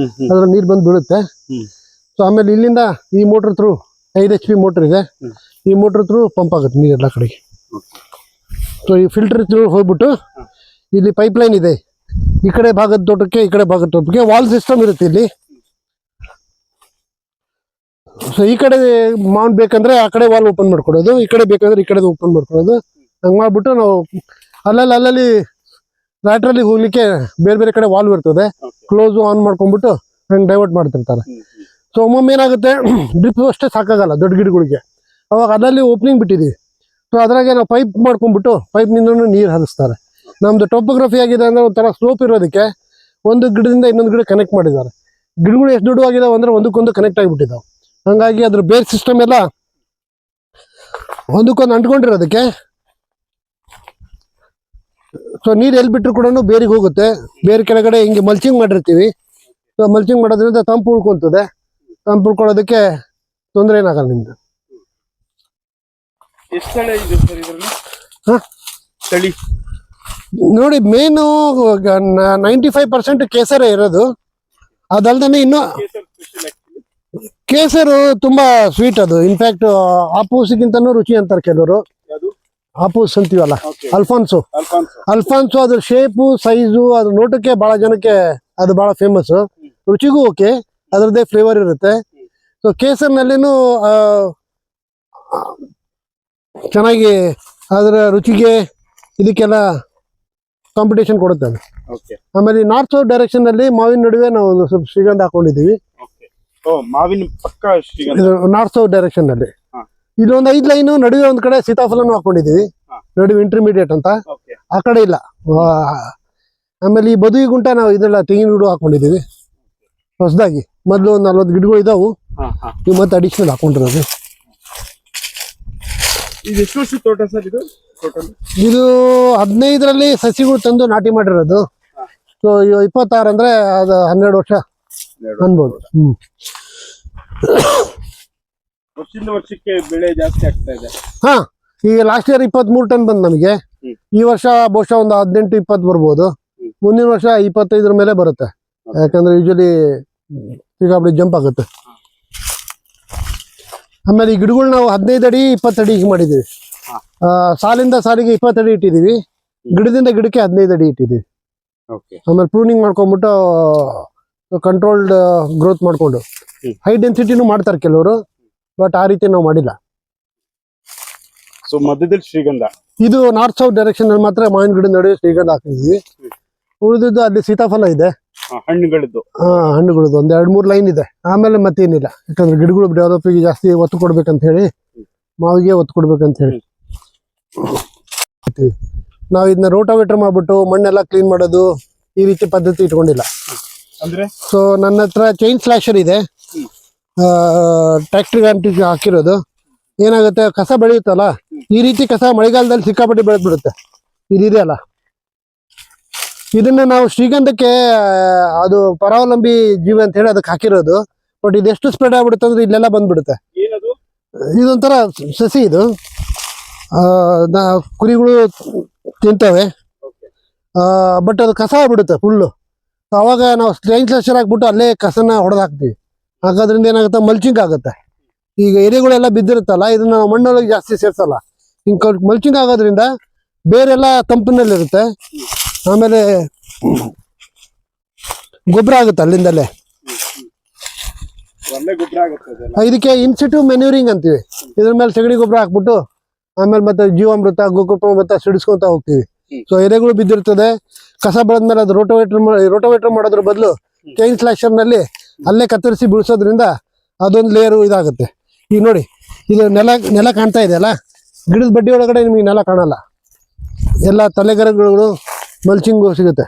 ಅದ್ರ ನೀರು ಬಂದು ಬೀಳುತ್ತೆ. ಸೊ ಆಮೇಲೆ ಇಲ್ಲಿಂದ ಈ ಮೋಟರ್ ಥ್ರೂ 5 HP ಮೋಟರ್ ಇದೆ, ಈ ಮೋಟರ್ ಥ್ರೂ ಪಂಪ್ ಆಗುತ್ತೆ ನೀರು ಎಲ್ಲ ಕಡೆಗೆ. ಸೊ ಈ ಫಿಲ್ಟರ್ ಥ್ರೂ ಹೋಗ್ಬಿಟ್ಟು ಇಲ್ಲಿ ಪೈಪ್ ಲೈನ್ ಇದೆ, ಈ ಕಡೆ ಭಾಗದ ತೋಟಕ್ಕೆ ಈ ಕಡೆ ಭಾಗದ ತೋಟಕ್ಕೆ ವಾಲ್ ಸಿಸ್ಟಮ್ ಇರುತ್ತೆ ಇಲ್ಲಿ. ಸೊ ಈ ಕಡೆ ಮಾವಿನ ಬೇಕಂದ್ರೆ ಆ ಕಡೆ ವಾಲ್ ಓಪನ್ ಮಾಡ್ಕೊಡೋದು, ಈ ಕಡೆ ಬೇಕಂದ್ರೆ ಈ ಕಡೆ ಓಪನ್ ಮಾಡ್ಕೊಡೋದು. ಹಂಗೆ ಮಾಡ್ಬಿಟ್ಟು ನಾವು ಅಲ್ಲಲ್ಲಿ ಲ್ಯಾಟ್ರಲ್ಲಿ ಹೋಗ್ಲಿಕ್ಕೆ ಬೇರೆ ಬೇರೆ ಕಡೆ ವಾಲ್ವ್ ಇರ್ತದೆ, ಕ್ಲೋಸ್ ಆನ್ ಮಾಡ್ಕೊಂಡ್ಬಿಟ್ಟು ಹಂಗೆ ಡೈವರ್ಟ್ ಮಾಡ್ತಿರ್ತಾರೆ. ಸೊ ಒಮ್ಮೊಮ್ಮೆ ಏನಾಗುತ್ತೆ, ಡ್ರಿಪ್ ಅಷ್ಟೇ ಸಾಕಾಗಲ್ಲ ದೊಡ್ಡ ಗಿಡಗಳಿಗೆ, ಅವಾಗ ಅಲ್ಲಲ್ಲಿ ಓಪನಿಂಗ್ ಬಿಟ್ಟಿದ್ದೀವಿ. ಸೊ ಅದ್ರಾಗೆ ನಾವು ಪೈಪ್ ಮಾಡ್ಕೊಂಡ್ಬಿಟ್ಟು ಪೈಪ್ನಿಂದ ನೀರು ಹರಿಸ್ತಾರೆ. ನಮ್ದು ಟೋಪೋಗ್ರಫಿ ಆಗಿದೆ ಅಂದ್ರೆ ಒಂಥರ ಸ್ಲೋಪ್ ಇರೋದಕ್ಕೆ ಒಂದು ಗಿಡದಿಂದ ಇನ್ನೊಂದು ಗಿಡ ಕನೆಕ್ಟ್ ಮಾಡಿದ್ದಾರೆ. ಗಿಡಗಳು ಎಷ್ಟು ದೊಡ್ಡವಾಗಿದಾವೆ ಅಂದ್ರೆ ಒಂದಕ್ಕೊಂದು ಕನೆಕ್ಟ್ ಆಗಿಬಿಟ್ಟಿದ್ದಾವೆ. ಹಂಗಾಗಿ ಅದ್ರ ಬೇರ್ ಸಿಸ್ಟಮ್ ಎಲ್ಲ ಒಂದಕ್ಕೊಂದು ಅಂಟ್ಕೊಂಡಿರೋದಕ್ಕೆ ಸೊ ನೀರು ಎಲ್ಲಿ ಬಿಟ್ಟರು ಕೂಡ ಬೇರಿಗೆ ಹೋಗುತ್ತೆ. ಬೇರೆ ಕೆಳಗಡೆ ಹಿಂಗೆ ಮಲ್ಚಿಂಗ್ ಮಾಡಿರ್ತೀವಿ. ಸೊ ಮಲ್ಚಿಂಗ್ ಮಾಡೋದ್ರಿಂದ ತಂಪು ಉಳ್ಕೊಂತದೆ. ತಂಪು ಉಳ್ಕೊಳ್ಳೋದಕ್ಕೆ ತೊಂದರೆ ಏನಾಗಲ್ಲ ನಿಮ್ದು. ಎಷ್ಟು ತಳಿ ಇದೆ ಸರ್ ಇದರಲ್ಲಿ? ತಳಿ ನೋಡಿ, ಮೇನು 95% ಕೇಸರೇ ಇರೋದು. ಅದಲ್ದೇ ಇನ್ನು ಕೇಸರು ತುಂಬಾ ಸ್ವೀಟ್ ಅದು. ಇನ್ಫ್ಯಾಕ್ಟ್ ಆಪೂಸ್ಗಿಂತನೂ ರುಚಿ ಅಂತಾರೆ ಕೆಲವರು. ಆಪೂಸ್ ಅಂತೀವಲ್ಲ, ಅಲ್ಫಾನ್ಸೋ. ಅದ್ರ ಶೇಪು, ಸೈಜು, ಅದ್ರ ನೋಟಕ್ಕೆ ಬಹಳ ಜನಕ್ಕೆ ಅದು ಬಹಳ ಫೇಮಸ್. ರುಚಿಗೂ ಓಕೆ, ಅದರದ್ದೇ ಫ್ಲೇವರ್ ಇರುತ್ತೆ. ಸೊ ಕೇಸರ್ನಲ್ಲಿನೂ ಚೆನ್ನಾಗಿ ಅದರ ರುಚಿಗೆ ಇದಕ್ಕೆಲ್ಲ ಕಾಂಪಿಟೇಷನ್ ಕೊಡುತ್ತೆ ಅದು. ಆಮೇಲೆ ನಾರ್ತ್ ಸೌತ್ ಡೈರೆಕ್ಷನ್ ನಲ್ಲಿ ಮಾವಿನ ನಡುವೆ ನಾವು ಒಂದು ಸ್ವಲ್ಪ ಶ್ರೀಗಂಧ ಹಾಕೊಂಡಿದ್ದೀವಿ. ಮಾವಿನ ಪಕ್ಕ ನಾರ್ತ್ ಸೌತ್ ಡೈರೆಕ್ಷನ್ ನಲ್ಲಿ ಇಲ್ಲೊಂದು 5 ಲೈನು, ನಡುವೆ ಒಂದ್ ಕಡೆ ಸೀತಾಫಲನು ಹಾಕೊಂಡಿದೀವಿ, ನಡುವೆ ಇಂಟರ್ಮೀಡಿಯೇಟ್ ಅಂತ. ಆ ಕಡೆ ಇಲ್ಲ. ಆಮೇಲೆ ಈ ಬದುವಿ ಗುಂಟ ನಾವು ಇದೆಲ್ಲ ತೆಂಗಿನ ಗಿಡ ಹಾಕೊಂಡಿದೀವಿ ಹೊಸದಾಗಿ. ಮೊದ್ಲು ಒಂದು 40 ಗಿಡಗಳು ಇದಾವು, ಇವು ಮತ್ತೆ ಅಡಿಷನಲ್ ಹಾಕೊಂಡಿರೋದು. ಇದು ಎಷ್ಟು ವರ್ಷದ ತೋಟ ಸರ್ ಇದು? ಇದು 15ರಲ್ಲಿ ಸಸಿಗಳು ತಂದು ನಾಟಿ ಮಾಡಿರೋದು. ಸೊ 26 ಅಂದ್ರೆ ಅದು 12 ವರ್ಷ ಅನ್ಬೋದು. ವರ್ಷದಿಂದ ವರ್ಷಕ್ಕೆ ಬೆಳೆ ಜಾಸ್ತಿ ಆಗ್ತಾ ಇದೆ. ಹಾ, ಈಗ ಲಾಸ್ಟ್ ಇಯರ್ 23 ಟನ್ ಬಂದ್ ನಮಗೆ. ಈ ವರ್ಷ ಬಹುಶಃ ಒಂದು 18-20 ಬರ್ಬೋದು. ಮುಂದಿನ ವರ್ಷ 25 ಮೇಲೆ ಬರುತ್ತೆ. ಯಾಕಂದ್ರೆ ಯೂಶಲಿ ಸಿಕ್ಕಾಪಟ್ಟೆ ಜಂಪ್ ಆಗುತ್ತೆ. ಆಮೇಲೆ ಈ ಗಿಡಗಳು ನಾವು 15 ಅಡಿ 20 ಅಡಿ ಹೀಗೆ ಮಾಡಿದೀವಿ. ಸಾಲಿಂದ ಸಾಲಿಗೆ 20 ಅಡಿ ಇಟ್ಟಿದೀವಿ, ಗಿಡದಿಂದ ಗಿಡಕ್ಕೆ 15 ಅಡಿ ಇಟ್ಟಿದೀವಿ. ಆಮೇಲೆ ಪ್ರೂನಿಂಗ್ ಮಾಡ್ಕೊಂಡ್ಬಿಟ್ಟು ಕಂಟ್ರೋಲ್ಡ್ ಗ್ರೋತ್ ಮಾಡ್ಕೊಂಡು ಹೈ ಡೆನ್ಸಿಟಿನೂ ಮಾಡ್ತಾರೆ ಕೆಲವರು, ಬಟ್ ಆ ರೀತಿ ನಾವು ಮಾಡಿಲ್ಲ. ಸೊ ಮಧ್ಯದಲ್ಲಿ ಶ್ರೀಗಂಧ, ಇದು ನಾರ್ತ್ ಸೌತ್ ಡೈರೆಕ್ಷನ್ ಅಲ್ಲಿ ಮಾತ್ರ ಮಾವಿನ ಗಿಡ ನಡುವೆ ಶ್ರೀಗಂಧ ಹಾಕಿದ್ವಿ. ಉಳಿದಿದ್ದು ಅಲ್ಲಿ ಸೀತಾಫಲ ಇದೆ, ಹಣ್ಣುಗಳದ್ದು ಹಣ್ಣುಗಳದ್ದು ಒಂದ್ 2-3 ಲೈನ್ ಇದೆ. ಆಮೇಲೆ ಮತ್ತೇನಿಲ್ಲ, ಯಾಕಂದ್ರೆ ಗಿಡಗಳು ಡೆವಲಪಿಗೆ ಜಾಸ್ತಿ ಒತ್ತು ಕೊಡ್ಬೇಕಂತ ಹೇಳಿ, ಮಾವಿಗೆ ಒತ್ತು ಕೊಡ್ಬೇಕಂತ ಹೇಳಿ ನಾವು ಇದನ್ನ ರೋಟಾವೇಟರ್ ಮಾಡ್ಬಿಟ್ಟು ಮಣ್ಣೆಲ್ಲ ಕ್ಲೀನ್ ಮಾಡೋದು ಈ ರೀತಿ ಪದ್ಧತಿ ಇಟ್ಕೊಂಡಿಲ್ಲ. ಅಂದ್ರೆ ಸೊ ನನ್ನ ಹತ್ರ ಚೈನ್ ಸ್ಲಾಶರ್ ಇದೆ, ಟ್ರ್ಯಾಕ್ಟರ್ ಹಾಕಿರೋದು. ಏನಾಗುತ್ತೆ, ಕಸ ಬೆಳೆಯುತ್ತಲ್ಲ, ಈ ರೀತಿ ಕಸ ಮಳೆಗಾಲದಲ್ಲಿ ಸಿಕ್ಕಾಪಟ್ಟೆ ಬೆಳೆದ್ಬಿಡುತ್ತೆ. ಇದಿದೆಯಲ್ಲ, ಇದನ್ನ ನಾವು ಶ್ರೀಗಂಧಕ್ಕೆ ಅದು ಪರಾವಲಂಬಿ ಜೀವ ಅಂತ ಹೇಳಿ ಅದಕ್ಕೆ ಹಾಕಿರೋದು. ಬಟ್ ಇದೆಷ್ಟು ಸ್ಪ್ರೆಡ್ ಆಗ್ಬಿಡುತ್ತೆ ಅಂದ್ರೆ ಇಲ್ಲೆಲ್ಲ ಬಂದ್ಬಿಡುತ್ತೆ. ಇದೊಂಥರ ಸಸಿ, ಇದು ಕುರಿಗಳು ತಿಂತವೆ, ಬಟ್ ಅದು ಕಸ ಆಗ್ಬಿಡುತ್ತೆ ಫುಲ್ಲು. ಅವಾಗ ನಾವು ಸ್ಲೈನ್ ಸ್ಲಾಶರ್ ಹಾಕ್ಬಿಟ್ಟು ಅಲ್ಲೇ ಕಸನ ಹೊಡೆದು ಹಾಕ್ತೀವಿ. ಹಾಕೋದ್ರಿಂದ ಏನಾಗುತ್ತೆ, ಮಲ್ಚಿಂಗ್ ಆಗುತ್ತೆ. ಈಗ ಎಲೆಗಳೆಲ್ಲ ಬಿದ್ದಿರುತ್ತಲ್ಲ, ಇದನ್ನ ನಾವು ಮಣ್ಣೊಳಗೆ ಜಾಸ್ತಿ ಸೇರ್ಸಲ್ಲ. ಹಿಂಗೆ ಮಲ್ಚಿಂಗ್ ಆಗೋದ್ರಿಂದ ಬೇರೆಲ್ಲ ತಂಪಿನಲ್ಲಿರುತ್ತೆ. ಆಮೇಲೆ ಗೊಬ್ಬರ ಆಗುತ್ತೆ ಅಲ್ಲಿಂದಲೇ. ಇದಕ್ಕೆ ಇನ್ಸಿಟು ಮೆನ್ಯೂರಿಂಗ್ ಅಂತೀವಿ. ಇದ್ರ ಮೇಲೆ ಸಗಣಿ ಗೊಬ್ಬರ ಹಾಕ್ಬಿಟ್ಟು ಆಮೇಲೆ ಮತ್ತೆ ಜೀವಾಮೃತ, ಗೋಕೃಪಾಮೃತ ಸಿಡಿಸ್ಕೊಂತ ಹೋಗ್ತೀವಿ. ಸೊ ಎಲೆಗಳು ಬಿದ್ದಿರ್ತದೆ, ಕಸ ಬೆಳೆದ್ಮೇಲೆ ಅದು ರೋಟೋವೇಟರ್ ಮಾಡೋದ್ರ ಬದಲು ಚೈನ್ ಸ್ಲಾಶರ್ ನಲ್ಲಿ ಅಲ್ಲೇ ಕತ್ತರಿಸಿ ಬಿಡಿಸೋದ್ರಿಂದ ಅದೊಂದು ಲೇಯರ್ ಇದಾಗುತ್ತೆ. ಈಗ ನೋಡಿ, ಇದು ನೆಲ ಕಾಣ್ತಾ ಇದೆ ಅಲ್ಲ, ಗಿಡದ ಬಡ್ಡಿ ಒಳಗಡೆ ನಿಮಗೆ ನೆಲ ಕಾಣಲ್ಲ, ಎಲ್ಲ ತಲೆಗರಗಳು ಮಲ್ಚಿಂಗು ಸಿಗುತ್ತೆ.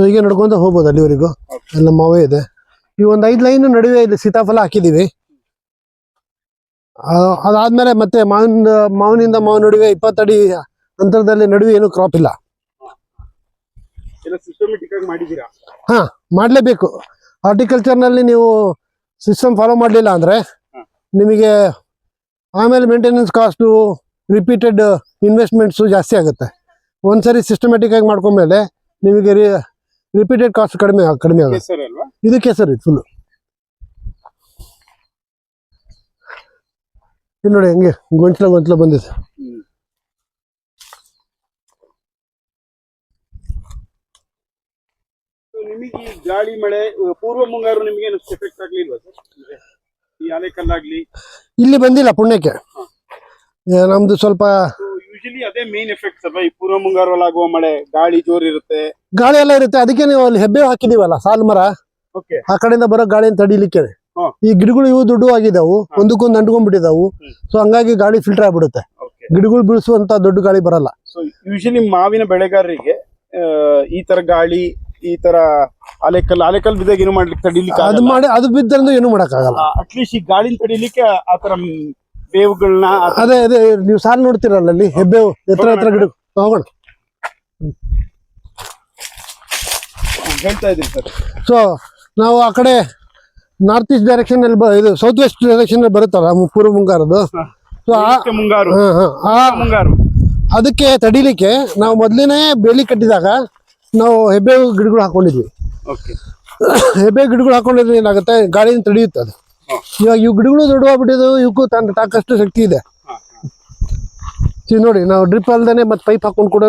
ಹೀಗೆ ನಡ್ಕೊಂತ ಹೋಗ್ಬೋದು ಅಲ್ಲಿವರೆಗೂ. ಎಲ್ಲ ಮಾವೇ ಇದೆ. ಈ ಒಂದು 5 ಲೈನ್ ನಡುವೆ ಇಲ್ಲಿ ಸೀತಾಫಲ ಹಾಕಿದೀವಿ. ಅದಾದ್ಮೇಲೆ ಮತ್ತೆ ಮಾವಿನಿಂದ ಮಾವಿನ ನಡುವೆ 20 ಅಡಿ ಅಂತರದಲ್ಲಿ ನಡುವೆ ಏನು ಕ್ರಾಪ್ ಇಲ್ಲ. ಹಾ, ಮಾಡ್ಲೇಬೇಕು. ಹಾರ್ಟಿಕಲ್ಚರ್ ನಲ್ಲಿ ನೀವು ಸಿಸ್ಟಮ್ ಫಾಲೋ ಮಾಡ್ಲಿಲ್ಲ ಅಂದ್ರೆ ನಿಮಗೆ ಆಮೇಲೆ ಮೇಂಟೆನೆನ್ಸ್ ಕಾಸ್ಟು, ರಿಪೀಟೆಡ್ ಇನ್ವೆಸ್ಟ್ಮೆಂಟ್ಸು ಜಾಸ್ತಿ ಆಗುತ್ತೆ. ಒಂದ್ಸರಿ ಸಿಸ್ಟಮ್ಯಾಟಿಕ್ ಆಗಿ ಮಾಡ್ಕೊಂಡ್ಮೇಲೆ ನಿಮಗೆ ರಿಪೀಟೆಡ್ ಕಾಸ್ಟ್ ಕಡಿಮೆ ಆಗುತ್ತೆ. ಇದು ಕೇಸರಿ ಫುಲ್. ಇದು ನೋಡಿ ಹೆಂಗೆ ಗೊಂಚಲ ಬಂದಿದೆ. ನಿಮಗೆ ಗಾಳಿ ಮಳೆ ಪೂರ್ವ ಮುಂಗಾರು ನಿಮಗೆ ಎಫೆಕ್ಟ್ ಆಗ್ಲಿಲ್ವಾ ಸರ್? ಈ ಆನೆಕಲ್ಲಾಗ್ಲಿ ಇಲ್ಲಿ ಬಂದಿಲ್ಲ ಪುಣ್ಯಕ್ಕೆ. ನಮ್ದು ಸ್ವಲ್ಪ ಯೂಶಲಿ ಅದೇ ಮೇನ್ ಎಫೆಕ್ಟ್ ಅಲ್ವಾ, ಈ ಪೂರ್ವ ಮುಂಗಾರಲ್ಲಿ ಆಗುವ ಮಳೆ, ಗಾಳಿ ಜೋರ್ ಇರುತ್ತೆ, ಗಾಳಿ ಎಲ್ಲ ಇರುತ್ತೆ. ಅದಕ್ಕೆ ನೀವು ಅಲ್ಲಿ ಹೆಬ್ಬೆ ಹಾಕಿದೀವಲ್ಲ, ಸಾಲ್ ಮರ, ಆ ಕಡೆಯಿಂದ ಬರೋ ಗಾಳಿನ ತಡಿಲಿಕ್ಕೆ. ಈ ಗಿಡಗಳು ಇವು ದೊಡ್ಡ ಆಗಿದಾವು, ಒಂದಕ್ಕೊಂದು ಅಂಟ್ಕೊಂಡ್ಬಿಟ್ಟಿದಾವು. ಸೊ ಹಂಗಾಗಿ ಗಾಳಿ ಫಿಲ್ಟರ್ ಆಗ್ಬಿಡುತ್ತೆ, ಗಿಡಗಳು ಬೀಳಿಸುವಂತ ದೊಡ್ಡ ಗಾಳಿ ಬರಲ್ಲ. ಸೊ ಯೂಶಲಿ ಮಾವಿನ ಬೆಳೆಗಾರರಿಗೆ ಈ ತರ ಗಾಳಿ, ಈ ತರ ಆಲೆಕಲ್ ಬಿದ್ದಾಗ ಏನು ಮಾಡ್ಲಿಕ್ಕೆ ತಡಿಲಿಕ್ಕೆ ಅದು ಬಿದ್ದರಿಂದ ಏನು ಮಾಡಕ್ಕಾಗಲ್ಲ. ಅಟ್ಲೀಸ್ಟ್ ಈ ಗಾಳಿನ ತಡಿಲಿಕ್ಕೆ ಆತರ ಬೇವುಗಳನ್ನ, ಅದೇ ನೀವು ಸಾಲ್ ನೋಡ್ತಿರಲ್ಲ ಅಲ್ಲಿ ಹೆಬ್ಬೇವು ಎತ್ತರ ಗಿಡ. ಹೋಗೋಣ, ಹೇಳ್ತಾ ಇದೀನಿ ಸರ್. ಸೊ ನಾವು ಆ ಕಡೆ ನಾರ್ತ್ ಈಸ್ಟ್ ಡೈರೆಕ್ಷನ್ ಅಲ್ಲಿ ಇದು ಸೌತ್ ವೆಸ್ಟ್ ಡೈರೆಕ್ಷನ್ ಅಲ್ಲಿ ಬರುತ್ತಲ್ಲ ಪೂರ್ವ ಮುಂಗಾರದು. ಸೊ ಮುಂಗಾರು ಅದಕ್ಕೆ ತಡಿಲಿಕ್ಕೆ ನಾವು ಮೊದ್ಲೇನೆ ಬೇಲಿ ಕಟ್ಟಿದಾಗ ನಾವು ಹೆಬ್ಬೆ ಗಿಡಗಳು ಹಾಕೊಂಡಿದ್ವಿ. ಹೆಬ್ಬೆ ಗಿಡಗಳು ಹಾಕೊಂಡಿದ್ರೆ ಏನಾಗುತ್ತೆ, ಗಾಳಿನ ತಡೆಯುತ್ತೆ ಅದು. ಇವಾಗ ಇವು ಗಿಡಗಳು ದೊಡ್ಡವಾಗ್ಬಿಟ್ಟಿದ್ದು, ಇವಕ್ಕೂ ತಾಕಷ್ಟು ಶಕ್ತಿ ಇದೆ. ನೋಡಿ, ನಾವು ಡ್ರಿಪ್ ಅಲ್ದೇನೆ ಮತ್ತೆ ಪೈಪ್ ಹಾಕೊಂಡು ಕೂಡ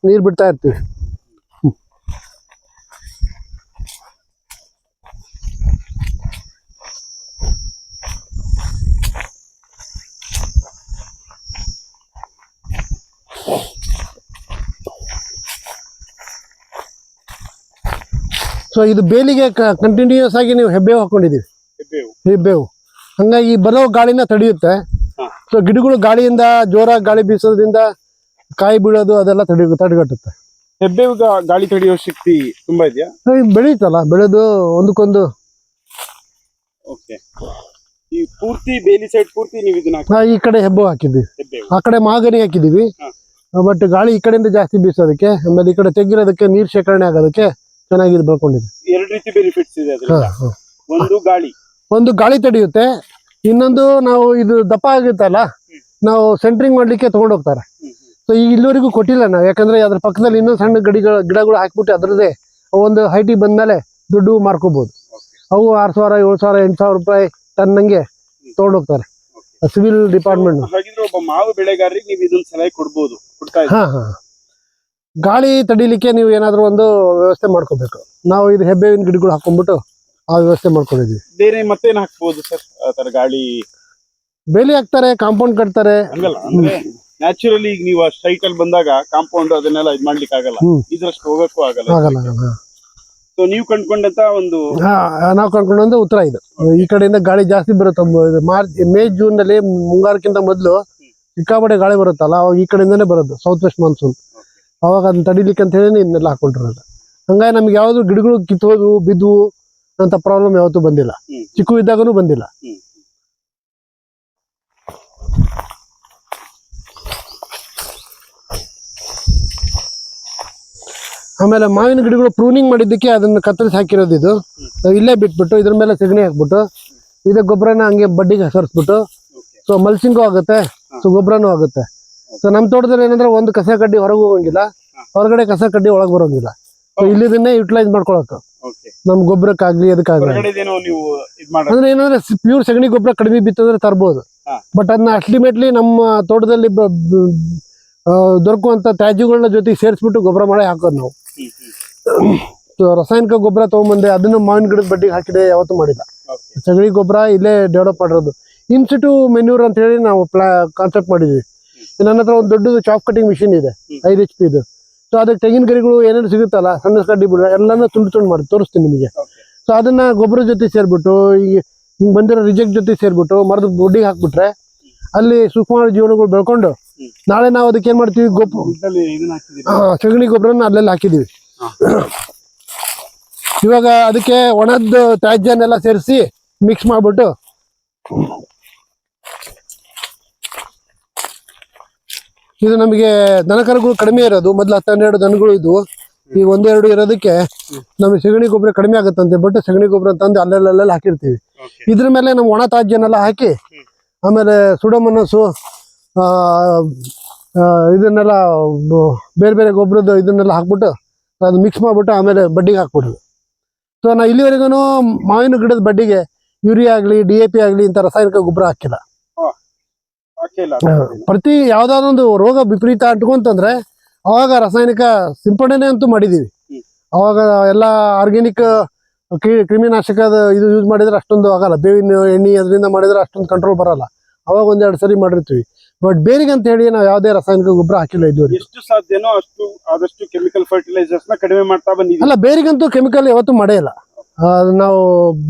ನೀರು ಬಿಡ್ತಾ ಇರ್ತೀವಿ. ಸೊ ಇದು ಬೇಲಿಗೆ ಕಂಟಿನ್ಯೂಸ್ ಆಗಿ ನೀವು ಹೆಬ್ಬೇವು ಹಾಕೊಂಡಿದೀವಿ, ಹೆಬ್ಬೇವು. ಹಂಗಾಗಿ ಬರೋ ಗಾಳಿನ ತಡೆಯುತ್ತೆ. ಸೊ ಗಿಡಗಳು ಗಾಳಿಯಿಂದ, ಜೋರಾಗಿ ಗಾಳಿ ಬೀಸೋದ್ರಿಂದ ಕಾಯಿ ಬೀಳೋದು ಅದೆಲ್ಲ ತಡೆಗಟ್ಟುತ್ತೆ. ಹೆಬ್ಬೇವು ಗಾಳಿ ತಡೆಯೋ ಶಕ್ತಿ ತುಂಬಾ ಇದೆಯಾ? ಇದು ಬೆಳೀತಲ್ಲ, ಬೆಳೆದು ಒಂದಕ್ಕೊಂದು. ಓಕೆ. ಈ ಪೂರ್ತಿ ಬೇಲಿ ಸೈಡ್ ಪೂರ್ತಿ ನೀವು ಇದನ್ನ ಈ ಕಡೆ ಹೆಬ್ಬು ಹಾಕಿದ್ವಿ, ಹೆಬ್ಬೇವು. ಆ ಕಡೆ ಮಾಗನಿ ಹಾಕಿದೀವಿ. ಹಾ. ಬಟ್ ಗಾಳಿ ಈ ಕಡೆಯಿಂದ ಜಾಸ್ತಿ ಬೀಸೋದಕ್ಕೆ, ಆಮೇಲೆ ಈ ಕಡೆ ತೆಗ್ಗಿರೋದಕ್ಕೆ, ನೀರ್ ಶೇಖರಣೆ ಆಗೋದಕ್ಕೆ ಚೆನ್ನಾಗಿ ಇದು ಬೆಳ್ಕೊಂಡಿದೆ. ಎರಡು ರೀತಿ ಬೆನಿಫಿಟ್ಸ್ ಇದೆ ಅದ್ರಿಂದ. ಒಂದು ಗಾಳಿ, ಒಂದು ಗಾಳಿ ತಡೆಯುತ್ತೆ, ಇನ್ನೊಂದು ನಾವು ಇದು ದಪ್ಪ ಆಗುತ್ತಲ್ಲ, ನಾವು ಸೆಂಟ್ರಿಂಗ್ ಮಾಡ್ಲಿಕ್ಕೆ ತಗೊಂಡ್ ಹೋಗ್ತಾರೆ. ಸೊ ಇಲ್ಲಿವರೆಗೂ ಕೊಟ್ಟಿಲ್ಲ ನಾವು, ಯಾಕಂದ್ರೆ ಅದ್ರ ಪಕ್ಕದಲ್ಲಿ ಇನ್ನೊಂದು ಸಣ್ಣ ಗಿಡಗಳು ಹಾಕ್ಬಿಟ್ಟು ಅದ್ರದ್ದೇ ಒಂದು ಹೈಟಿಗೆ ಬಂದ್ಮೇಲೆ ದುಡ್ಡು ಮಾರ್ಕೋಬಹುದು. ಅವು 6,000, 7,000, 8,000 ರೂಪಾಯಿ ಟನ್ನಂಗೆ ತಗೊಂಡೋಗ್ತಾರೆ ಸಿವಿಲ್ ಡಿಪಾರ್ಟ್ಮೆಂಟ್. ಹಾಗಿದ್ರೆ ಒಬ್ಬ ಮಾವು ಬೆಳೆಗಾರರಿಗೆ ನೀವು ಇದನ್ನ ಸಲಹೆ ಕೊಡ್ಬೋದು, ಕೊಡ್ತಾ ಇದ್ದೀರಾ? ಹಾ. ಗಾಳಿ ತಡಿಲಿಕ್ಕೆ ನೀವು ಏನಾದ್ರು ಒಂದು ವ್ಯವಸ್ಥೆ ಮಾಡ್ಕೋಬೇಕು. ನಾವು ಇದು ಹೆಬ್ಬೇವಿನ ಗಿಡಗಳು ಹಾಕೊಂಡ್ಬಿಟ್ಟು ಆ ವ್ಯವಸ್ಥೆ ಮಾಡ್ಕೊಂಡಿದ್ವಿ. ಬೇರೆ ಮತ್ತೇನ್ ಹಾಕ್ಬೋದು ಸರ್ ಆ ತರ ಗಾಳಿ? ಬೇಲಿ ಹಾಕ್ತಾರೆ, ಕಾಂಪೌಂಡ್ ಕಟ್ತಾರೆ. ಹಂಗಲ್ಲ, ಅಂದ್ರೆ ನ್ಯಾಚುರಲಿ ಈಗ ನೀವು ಸ್ಟ್ರೈಟ್ ಅಲ್ಲಿ ಬಂದಾಗ ಕಾಂಪೌಂಡ್ ಅದನ್ನೆಲ್ಲ ಇದ್ ಮಾಡ್ಲಿಕ್ಕೆ ಆಗಲ್ಲ, ಇದ್ರಷ್ಟು ಹೋಗಕ್ಕೂ ಆಗಲ್ಲ. ಸೊ ನೀವು ಕಂಡ್ಕೊಂಡಂತ ಒಂದು ನಾವು ಕಂಡ್ಕೊಂಡಂತ ಉತ್ತರ ಇದು. ಈ ಕಡೆಯಿಂದ ಗಾಳಿ ಜಾಸ್ತಿ ಬರುತ್ತೆ. ಮೇ ಜೂನ್ ನಲ್ಲಿ ಮುಂಗಾರಕ್ಕಿಂತ ಮೊದಲು ಸಿಕ್ಕಾಪಟ್ಟೆ ಗಾಳಿ ಬರುತ್ತಲ್ಲ, ಅವಾಗ ಈ ಕಡೆಯಿಂದಾನೇ ಬರೋದು, ಸೌತ್ ವೆಸ್ಟ್ ಮಾನ್ಸೂನ್. ಅವಾಗ ಅದನ್ನ ತಡಿಲಿಕ್ಕೆ ಅಂತ ಹೇಳಿ ಇದನ್ನೆಲ್ಲ ಹಾಕೊಂಡಿರೋದು. ಹಂಗಾಗಿ ನಮ್ಗೆ ಯಾವ್ದು ಗಿಡಗಳು ಕಿತ್ತೋದು ಬಿದ್ದು ಅಂತ ಪ್ರಾಬ್ಲಮ್ ಯಾವತ್ತೂ ಬಂದಿಲ್ಲ, ಚಿಕ್ಕ ಇದ್ದಾಗನು ಬಂದಿಲ್ಲ. ಆಮೇಲೆ ಮಾವಿನ ಗಿಡಗಳು ಪ್ರೂನಿಂಗ್ ಮಾಡಿದ್ದಕ್ಕೆ ಅದನ್ನ ಕತ್ತರಿಸಿ ಹಾಕಿರೋದು. ಇದು ಇಲ್ಲೇ ಬಿಟ್ಬಿಟ್ಟು ಇದ್ರ ಮೇಲೆ ಸಗಣಿ ಹಾಕ್ಬಿಟ್ಟು ಇದೇ ಗೊಬ್ಬರನ ಹಂಗೆ ಬಡ್ಡಿಗೆ ಹಸರಿಸ್ಬಿಟ್ಟು, ಸೊ ಮಲ್ಸಿಂಗು ಆಗುತ್ತೆ, ಸೊ ಗೊಬ್ಬರನೂ ಆಗುತ್ತೆ. ಸೊ ನಮ್ಮ ತೋಟದಲ್ಲಿ ಏನಂದ್ರೆ ಒಂದು ಕಸ ಕಡ್ಡಿ ಹೊರಗೆ ಹೋಗಂಗಿಲ್ಲ, ಹೊರಗಡೆ ಕಸ ಕಡ್ಡಿ ಒಳಗೆ ಬರೋಂಗಿಲ್ಲ. ಸೊ ಇಲ್ಲಿದನ್ನೇ ಯುಟಿಲೈಸ್ ಮಾಡ್ಕೊಳಕ್ಕೆ ನಮ್ ಗೊಬ್ಬರಕ್ಕಾಗ್ಲಿ ಅದಕ್ಕಾಗ್ಲಿ. ಅಂದ್ರೆ ಏನಂದ್ರೆ ಪ್ಯೂರ್ ಸಗಣಿ ಗೊಬ್ಬರ ಕಡಿಮೆ ಬಿತ್ತಂದ್ರೆ ತರ್ಬೋದು, ಬಟ್ ಅದನ್ನ ಅಲ್ಟಿಮೇಟ್ಲಿ ನಮ್ಮ ತೋಟದಲ್ಲಿ ದೊರಕುವಂತ ತ್ಯಾಜ್ಯಗಳನ್ನ ಜೊತೆಗೆ ಸೇರಿಸ್ಬಿಟ್ಟು ಗೊಬ್ಬರ ಮಾಡಿ ಹಾಕೋದು ನಾವು. ರಾಸಾಯನಿಕ ಗೊಬ್ಬರ ತಗೊಂಡ್ಬಂದೆ ಅದನ್ನ ಮಾವಿನ ಗಿಡದ ಬಡ್ಡಿಗೆ ಹಾಕಿದೆ ಯಾವತ್ತೂ ಮಾಡಿಲ್ಲ. ಸಗಣಿ ಗೊಬ್ಬರ ಇಲ್ಲೇ ಡೆವಲಪ್ ಮಾಡಿರೋದು. ಇನ್ಸಿಟು ಮೆನ್ಯೂರ್ ಅಂತ ಹೇಳಿ ನಾವು ಕಾನ್ಸೆಪ್ಟ್ ಮಾಡಿದ್ವಿ. ನನ್ನ ಹತ್ರ ಒಂದು ದೊಡ್ಡದು ಚಾಪ್ ಕಟಿಂಗ್ ಮಿಷಿನ್ ಇದೆ, 5 HP ಇದು. ಸೊ ಅದಕ್ಕೆ ತೆಂಗಿನ ಗರಿಗಳು ಏನೇನು ಸಿಗುತ್ತಲ್ಲ, ಸಣ್ಣ ಕಡ್ಡಿ ಬಿಡ ಎಲ್ಲಾನು ತುಂಡು ಮಾಡಿ ತೋರಿಸ್ತೀನಿ ನಿಮಗೆ. ಸೊ ಅದನ್ನ ಗೊಬ್ಬರ ಜೊತೆ ಸೇರ್ಬಿಟ್ಟು ಹಿಂಗ್ ಬಂದಿರೋ ರಿಜೆಕ್ಟ್ ಜೊತೆ ಸೇರ್ಬಿಟ್ಟು ಮರದ ಬಡ್ಡಿಗೆ ಹಾಕ್ಬಿಟ್ರೆ ಅಲ್ಲಿ ಸೂಕ್ಷ್ಮ ಜೀವನಗಳು ಬೆಳ್ಕೊಂಡು ನಾಳೆ ನಾವು ಅದಕ್ಕೆ ಏನ್ ಮಾಡ್ತೀವಿ, ಸಗಣಿ ಗೊಬ್ಬರನ ಅಲ್ಲೆಲ್ಲ ಹಾಕಿದೀವಿ. ಇವಾಗ ಅದಕ್ಕೆ ಒಣದ ತ್ಯಾಜ್ಯನೆಲ್ಲ ಸೇರಿಸಿ ಮಿಕ್ಸ್ ಮಾಡ್ಬಿಟ್ಟು ಇದು ನಮಗೆ ದನಕರುಗಳು ಕಡಿಮೆ ಇರೋದು, ಮೊದ್ಲು 10-12 ದನಗಳು ಇದ್ವು, ಈ 1-2 ಇರೋದಕ್ಕೆ ನಮಗೆ ಸಗಣಿ ಗೊಬ್ಬರ ಕಡಿಮೆ ಆಗುತ್ತಂತೆ ಬಟ್ ಸಗಣಿ ಗೊಬ್ಬರ ತಂದು ಅಲ್ಲೆಲ್ಲ ಹಾಕಿರ್ತೀವಿ. ಇದ್ರ ಮೇಲೆ ನಮ್ಮ ಒಣ ತ್ಯಾಜ್ಯನೆಲ್ಲ ಹಾಕಿ ಆಮೇಲೆ ಸುಡೋಮನಸ್ಸು ಇದನ್ನೆಲ್ಲ ಬೇರೆ ಬೇರೆ ಗೊಬ್ಬರದ ಇದನ್ನೆಲ್ಲ ಹಾಕ್ಬಿಟ್ಟು ಅದು ಮಿಕ್ಸ್ ಮಾಡ್ಬಿಟ್ಟು ಆಮೇಲೆ ಬಡ್ಡಿಗೆ ಹಾಕ್ಬಿಡೋದು. ಸೊ ನಾ ಇಲ್ಲಿವರೆಗೂ ಮಾವಿನ ಗಿಡದ ಬಡ್ಡಿಗೆ ಯೂರಿಯಾ ಆಗಲಿ DAP ಆಗಲಿ ಇಂಥ ರಾಸಾಯನಿಕ ಗೊಬ್ಬರ ಹಾಕಿಲ್ಲ. ಪ್ರತಿ ಯಾವ್ದಾದೊಂದು ರೋಗ ವಿಪರೀತ ಅಂಟ್ಕೊಂತಂದ್ರೆ ಅವಾಗ ರಾಸಾಯನಿಕ ಸಿಂಪಡಣೆ ಅಂತೂ ಮಾಡಿದೀವಿ. ಅವಾಗ ಎಲ್ಲ ಆರ್ಗ್ಯಾನಿಕ್ ಕ್ರಿಮಿನಾಶಕದ ಇದು ಯೂಸ್ ಮಾಡಿದ್ರೆ ಅಷ್ಟೊಂದು ಆಗಲ್ಲ, ಬೇವಿನ ಎಣ್ಣೆ ಅದರಿಂದ ಮಾಡಿದ್ರೆ ಅಷ್ಟೊಂದು ಕಂಟ್ರೋಲ್ ಬರಲ್ಲ. ಅವಾಗ 1-2 ಸರಿ ಮಾಡಿರ್ತೀವಿ. ಬಟ್ ಬೇರಿಗೆ ಅಂತ ಹೇಳಿ ನಾವು ಯಾವುದೇ ರಾಸಾಯನಿಕ ಗೊಬ್ಬರ ಹಾಕಿಲ್ಲ ಇದುವರೆಗೆ. ಎಷ್ಟು ಸಾಧ್ಯನೋ ಅಷ್ಟು ಆದಷ್ಟು ಕೆಮಿಕಲ್ ಫರ್ಟಿಲೈಸರ್ಸ್ ನ ಕಡಿಮೆ ಮಾಡ್ತಾ ಬಂದಿದ್ದೀವಿ. ಅಲ್ಲ, ಬೇರಿಗಂತೂ ಕೆಮಿಕಲ್ ಯಾವತ್ತೂ ಮಾಡೇ ಇಲ್ಲ. ನಾವು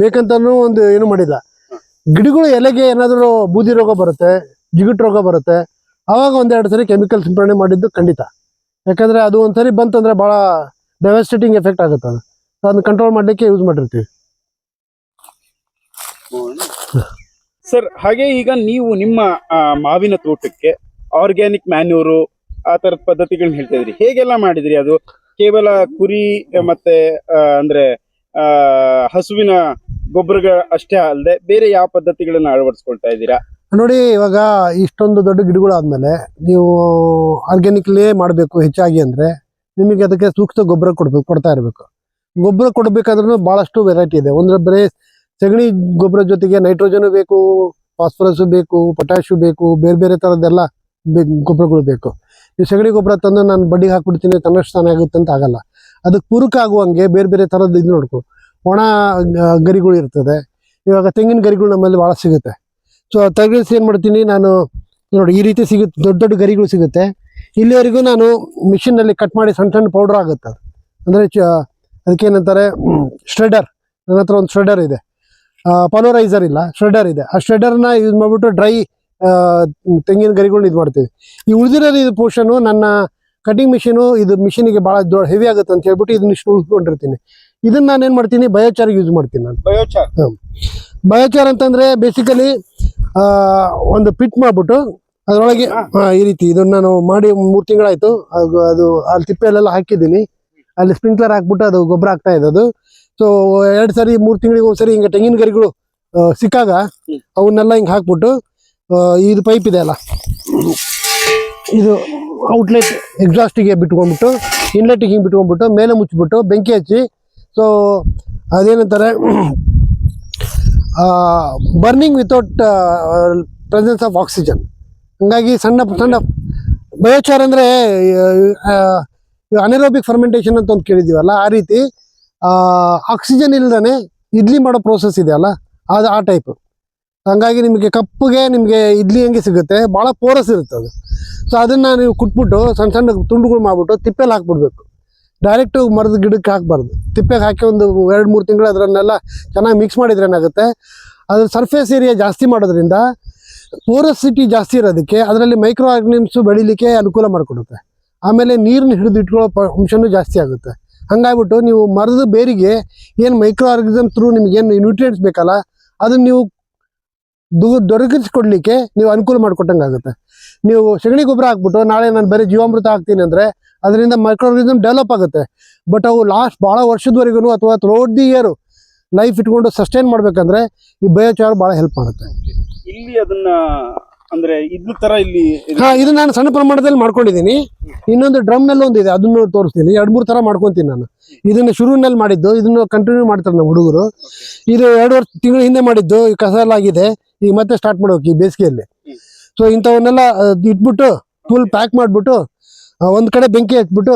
ಬೇಕಂತಾನು ಒಂದು ಏನು ಮಾಡಿಲ್ಲ. ಗಿಡಗಳು ಎಲೆಗೆ ಏನಾದ್ರು ಬೂದಿ ರೋಗ ಬರುತ್ತೆ, ಜಿಗುಟ್ ರೋಗ ಬರುತ್ತೆ, ಅವಾಗ 1-2 ಸರಿ ಕೆಮಿಕಲ್ ಸಿಂಪಡಣೆ ಮಾಡಿದ್ದು ಖಂಡಿತ. ಯಾಕಂದ್ರೆ ಅದು ಒಂದ್ಸರಿ ಬಂತಂದ್ರೆ ಬಹಳ ಡೆವಾಸ್ಟೇಟಿಂಗ್ ಎಫೆಕ್ಟ್ ಆಗುತ್ತೆ. ಅದು ಅದನ್ನ ಕಂಟ್ರೋಲ್ ಮಾಡ್ಲಿಕ್ಕೆ ಯೂಸ್ ಮಾಡಿರ್ತೀವಿ. ಸರ್, ಹಾಗೆ ಈಗ ನೀವು ನಿಮ್ಮ ಮಾವಿನ ತೋಟಕ್ಕೆ ಆರ್ಗ್ಯಾನಿಕ್ ಮ್ಯಾನ್ಯೂರು ಆ ತರದ ಪದ್ಧತಿಗಳನ್ನ ಹೇಳ್ತಾ ಇದ್ರಿ, ಹೇಗೆಲ್ಲ ಮಾಡಿದ್ರಿ? ಅದು ಕೇವಲ ಕುರಿ ಮತ್ತೆ ಅಂದ್ರೆ ಹಸುವಿನ ಗೊಬ್ಬರಗಳ ಅಷ್ಟೇ ಅಲ್ಲದೆ ಬೇರೆ ಯಾವ ಪದ್ಧತಿಗಳನ್ನ ಅಳವಡಿಸ್ಕೊಳ್ತಾ ಇದ್ದೀರಾ? ನೋಡಿ, ಇವಾಗ ಇಷ್ಟೊಂದು ದೊಡ್ಡ ಗಿಡಗಳಾದ್ಮೇಲೆ ನೀವು ಆರ್ಗ್ಯಾನಿಕ್ಲೇ ಮಾಡಬೇಕು ಹೆಚ್ಚಾಗಿ ಅಂದ್ರೆ ನಿಮಗೆ ಅದಕ್ಕೆ ಸೂಕ್ತ ಗೊಬ್ಬರ ಕೊಡ್ತಾ ಇರಬೇಕು. ಗೊಬ್ಬರ ಕೊಡ್ಬೇಕಾದ್ರೂ ಬಹಳಷ್ಟು ವೆರೈಟಿ ಇದೆ. ಒಂದ್ರ ಬರೀ ಸಗಣಿ ಗೊಬ್ಬರ ಜೊತೆಗೆ ನೈಟ್ರೋಜನ್ ಬೇಕು, ಫಾಸ್ಫರಸ್ ಬೇಕು, ಪೊಟ್ಯಾಶು ಬೇಕು, ಬೇರೆ ಬೇರೆ ತರದ್ದೆಲ್ಲ ಗೊಬ್ಬರಗಳು ಬೇಕು. ಈ ಸಗಣಿ ಗೊಬ್ಬರ ತಂದು ನಾನು ಬಡ್ಡಿಗೆ ಹಾಕ್ಬಿಡ್ತೀನಿ ತನ್ನಷ್ಟು ತಾನೇ ಆಗುತ್ತೆ ಅಂತ ಆಗಲ್ಲ. ಅದಕ್ಕೆ ಪೂರಕ ಆಗುವಂಗೆ ಬೇರೆ ಬೇರೆ ತರದ್ದು ಇದು ನೋಡ್ಕೊ. ಒಣ ಗರಿಗಳು ಇರ್ತದೆ, ಇವಾಗ ತೆಂಗಿನ ಗರಿಗಳು ನಮ್ಮಲ್ಲಿ ಭಾಳ ಸಿಗುತ್ತೆ. ಸೊ ತೆಗೆಸಿ ಏನು ಮಾಡ್ತೀನಿ ನಾನು, ನೋಡಿ ಈ ರೀತಿ ಸಿಗುತ್ತೆ, ದೊಡ್ಡ ದೊಡ್ಡ ಗರಿಗಳು ಸಿಗುತ್ತೆ. ಇಲ್ಲಿವರೆಗೂ ನಾನು ಮಿಷಿನಲ್ಲಿ ಕಟ್ ಮಾಡಿ ಸಣ್ಣ ಸಣ್ಣ ಪೌಡರ್ ಆಗುತ್ತೆ. ಅಂದರೆ ಅದಕ್ಕೇನಂತಾರೆ ಶ್ರೆಡರ್. ನನ್ನ ಹತ್ರ ಒಂದು ಶ್ರೆಡರ್ ಇದೆ, ಪಲ್ವರೈಸರ್ ಇಲ್ಲ, ಶ್ರೆಡರ್ ಇದೆ. ಆ ಶ್ರೆಡರ್ನ ಯೂಸ್ ಮಾಡಿಬಿಟ್ಟು ಡ್ರೈ ತೆಂಗಿನ ಗರಿಗಳನ್ನ ಇದು ಮಾಡ್ತೀವಿ. ಈ ಉಳಿದಿರೋ ಇದು ಪೋರ್ಷನು ನನ್ನ ಕಟಿಂಗ್ ಮಿಷಿನು ಇದು ಮಿಷಿನಿಗೆ ಭಾಳ ಹೆವಿ ಆಗುತ್ತೆ ಅಂತ ಹೇಳ್ಬಿಟ್ಟು ಇದನ್ನ ಇಷ್ಟು ಉಳ್ಕೊಂಡಿರ್ತೀನಿ. ಇದನ್ನ ನಾನು ಏನು ಮಾಡ್ತೀನಿ, ಬಯೋಚಾರ್ ಯೂಸ್ ಮಾಡ್ತೀನಿ ನಾನು. ಬಯೋಚಾರ್ ಬಯೋಚಾರ್ ಅಂತಂದ್ರೆ ಬೇಸಿಕಲಿ ಒಂದು ಪಿಟ್ ಮಾಡ್ಬಿಟ್ಟು ಅದರೊಳಗೆ ಈ ರೀತಿ ಇದನ್ನ ನಾನು ಮಾಡಿ 3 ತಿಂಗಳಾಯ್ತು. ಅದು ಅಲ್ಲಿ ತಿಪ್ಪೆಲೆಲ್ಲ ಹಾಕಿದ್ದೀನಿ. ಅಲ್ಲಿ ಸ್ಪ್ರಿಂಕ್ಲರ್ ಹಾಕ್ಬಿಟ್ಟು ಅದು ಗೊಬ್ಬರ ಆಗ್ತಾ ಇದೆ ಅದು. ಸೊ 2 ಸರಿ 3 ತಿಂಗಳಿಗೆ ಒಂದ್ಸರಿ ಹಿಂಗೆ ತೆಂಗಿನ ಗರಿಗಳು ಸಿಕ್ಕಾಗ ಅವನ್ನೆಲ್ಲ ಹಿಂಗೆ ಹಾಕ್ಬಿಟ್ಟು ಇದು ಪೈಪ್ ಇದೆ ಅಲ್ಲ, ಇದು ಔಟ್ಲೆಟ್ ಎಕ್ಸಾಸ್ಟಿಗೆ ಬಿಟ್ಕೊಂಡ್ಬಿಟ್ಟು ಇನ್ಲೆಟ್ಗೆ ಹಿಂಗೆ ಬಿಟ್ಕೊಂಡ್ಬಿಟ್ಟು ಮೇಲೆ ಮುಚ್ಚಿಬಿಟ್ಟು ಬೆಂಕಿ ಹಚ್ಚಿ, ಸೊ ಅದೇನಂತಾರೆ burning without presence of oxygen. ಹಂಗಾಗಿ ಸಣ್ಣ ಸಣ್ಣ ಬಯೋಚಾರ್ ಅಂದರೆ ಅನೆರೋಬಿಕ್ ಫರ್ಮೆಂಟೇಷನ್ ಅಂತ ಒಂದು ಕೇಳಿದ್ದೀವಲ್ಲ, ಆ ರೀತಿ ಆಕ್ಸಿಜನ್ ಇಲ್ದೇ ಇಡ್ಲಿ ಮಾಡೋ ಪ್ರೋಸೆಸ್ ಇದೆಯಲ್ಲ, ಅದು ಆ ಟೈಪ್. ಹಂಗಾಗಿ ನಿಮಗೆ ಕಪ್ಪಗೆ ನಿಮಗೆ ಇಡ್ಲಿ ಹೆಂಗೆ ಸಿಗುತ್ತೆ, ಭಾಳ ಪೋರಸ್ ಇರುತ್ತೆ ಅದು. ಸೊ ಅದನ್ನು ನೀವು ಕುಟ್ಬಿಟ್ಟು ಸಣ್ಣ ಸಣ್ಣ ತುಂಡುಗಳು ಮಾಡಿಬಿಟ್ಟು ತಿಪ್ಪೆಲಿ ಹಾಕ್ಬಿಡ್ಬೇಕು. ಡೈರೆಕ್ಟು ಮರದ ಗಿಡಕ್ಕೆ ಹಾಕಬಾರ್ದು. ತಿಪ್ಪೆಗೆ ಹಾಕಿ ಒಂದು 2-3 ತಿಂಗಳು ಅದರನ್ನೆಲ್ಲ ಚೆನ್ನಾಗಿ ಮಿಕ್ಸ್ ಮಾಡಿದ್ರೆ ಏನಾಗುತ್ತೆ, ಅದ್ರ ಸರ್ಫೇಸ್ ಏರಿಯಾ ಜಾಸ್ತಿ ಮಾಡೋದ್ರಿಂದ ಪೋರಸಿಟಿ ಜಾಸ್ತಿ ಇರೋದಕ್ಕೆ ಅದರಲ್ಲಿ ಮೈಕ್ರೋ ಆರ್ಗನಿಮ್ಸು ಬೆಳಿಲಿಕ್ಕೆ ಅನುಕೂಲ ಮಾಡಿಕೊಡುತ್ತೆ. ಆಮೇಲೆ ನೀರನ್ನ ಹಿಡಿದು ಇಟ್ಕೊಳ್ಳೋ ಅಂಶನೂ ಜಾಸ್ತಿ ಆಗುತ್ತೆ. ಹಂಗಾಗ್ಬಿಟ್ಟು ನೀವು ಮರದ ಬೇರಿಗೆ ಏನು ಮೈಕ್ರೋ ಆರ್ಗನಿಸಮ್ ಥ್ರೂ ನಿಮ್ಗೇನು ನ್ಯೂಟ್ರಿಯೆಂಟ್ಸ್ ಬೇಕಲ್ಲ, ಅದನ್ನು ನೀವು ದೊರಕಿಸ್ಕೊಡ್ಲಿಕ್ಕೆ ನೀವು ಅನುಕೂಲ ಮಾಡಿಕೊಟ್ಟಂಗೆ ಆಗುತ್ತೆ. ನೀವು ಸಗಣಿ ಗೊಬ್ಬರ ಹಾಕ್ಬಿಟ್ಟು ನಾಳೆ ನಾನು ಬರೀ ಜೀವಾಮೃತ ಹಾಕ್ತೀನಿ ಅಂದರೆ ಅದರಿಂದ ಮೈಕ್ರೋ ಆರ್ಗನಿಸಮ್ ಡೆವಲಪ್ ಆಗುತ್ತೆ. ಬಟ್ ಅವು ಲಾಸ್ಟ್ ಭಾಳ ವರ್ಷದವರೆಗೂ ಅಥವಾ ಥ್ರೂಔಟ್ ದಿ ಇಯರ್ ಲೈಫ್ ಇಟ್ಕೊಂಡು ಸಸ್ಟೈನ್ ಮಾಡ್ಬೇಕಂದ್ರೆ ಈ ಬಯೋಚಾರ್ ಭಾಳ ಹೆಲ್ಪ್ ಮಾಡುತ್ತೆ. ಇಲ್ಲಿ ಅದನ್ನ ಅಂದ್ರೆ ಇದ್ರ ತರ ಇಲ್ಲಿ ಇದು ನಾನು ಸಣ್ಣ ಪ್ರಮಾಣದಲ್ಲಿ ಮಾಡ್ಕೊಂಡಿದ್ದೀನಿ. ಇನ್ನೊಂದು ಡ್ರಮ್ನಲ್ಲಿ ಒಂದಿದೆ, ಅದನ್ನು ತೋರಿಸ್ತೀನಿ. 2-3 ಥರ ಮಾಡ್ಕೊತೀನಿ ನಾನು. ಇದನ್ನ ಶುರುವಿನಲ್ಲಿ ಮಾಡಿದ್ದು, ಇದನ್ನು ಕಂಟಿನ್ಯೂ ಮಾಡ್ತಾರೆ ನಮ್ಮ ಹುಡುಗರು. ಇದು 2 ತಿಂಗಳ ಹಿಂದೆ ಮಾಡಿದ್ದು, ಈ ಕಸ ಎಲ್ಲ ಆಗಿದೆ, ಈಗ ಮತ್ತೆ ಸ್ಟಾರ್ಟ್ ಮಾಡ್ಬೇಕು ಈ ಬೇಸಿಗೆಯಲ್ಲಿ. ಸೊ ಇಂಥವನ್ನೆಲ್ಲ ಇಟ್ಬಿಟ್ಟು ಫುಲ್ ಪ್ಯಾಕ್ ಮಾಡಿಬಿಟ್ಟು ಒಂದು ಕಡೆ ಬೆಂಕಿ ಹಚ್ಬಿಟ್ಟು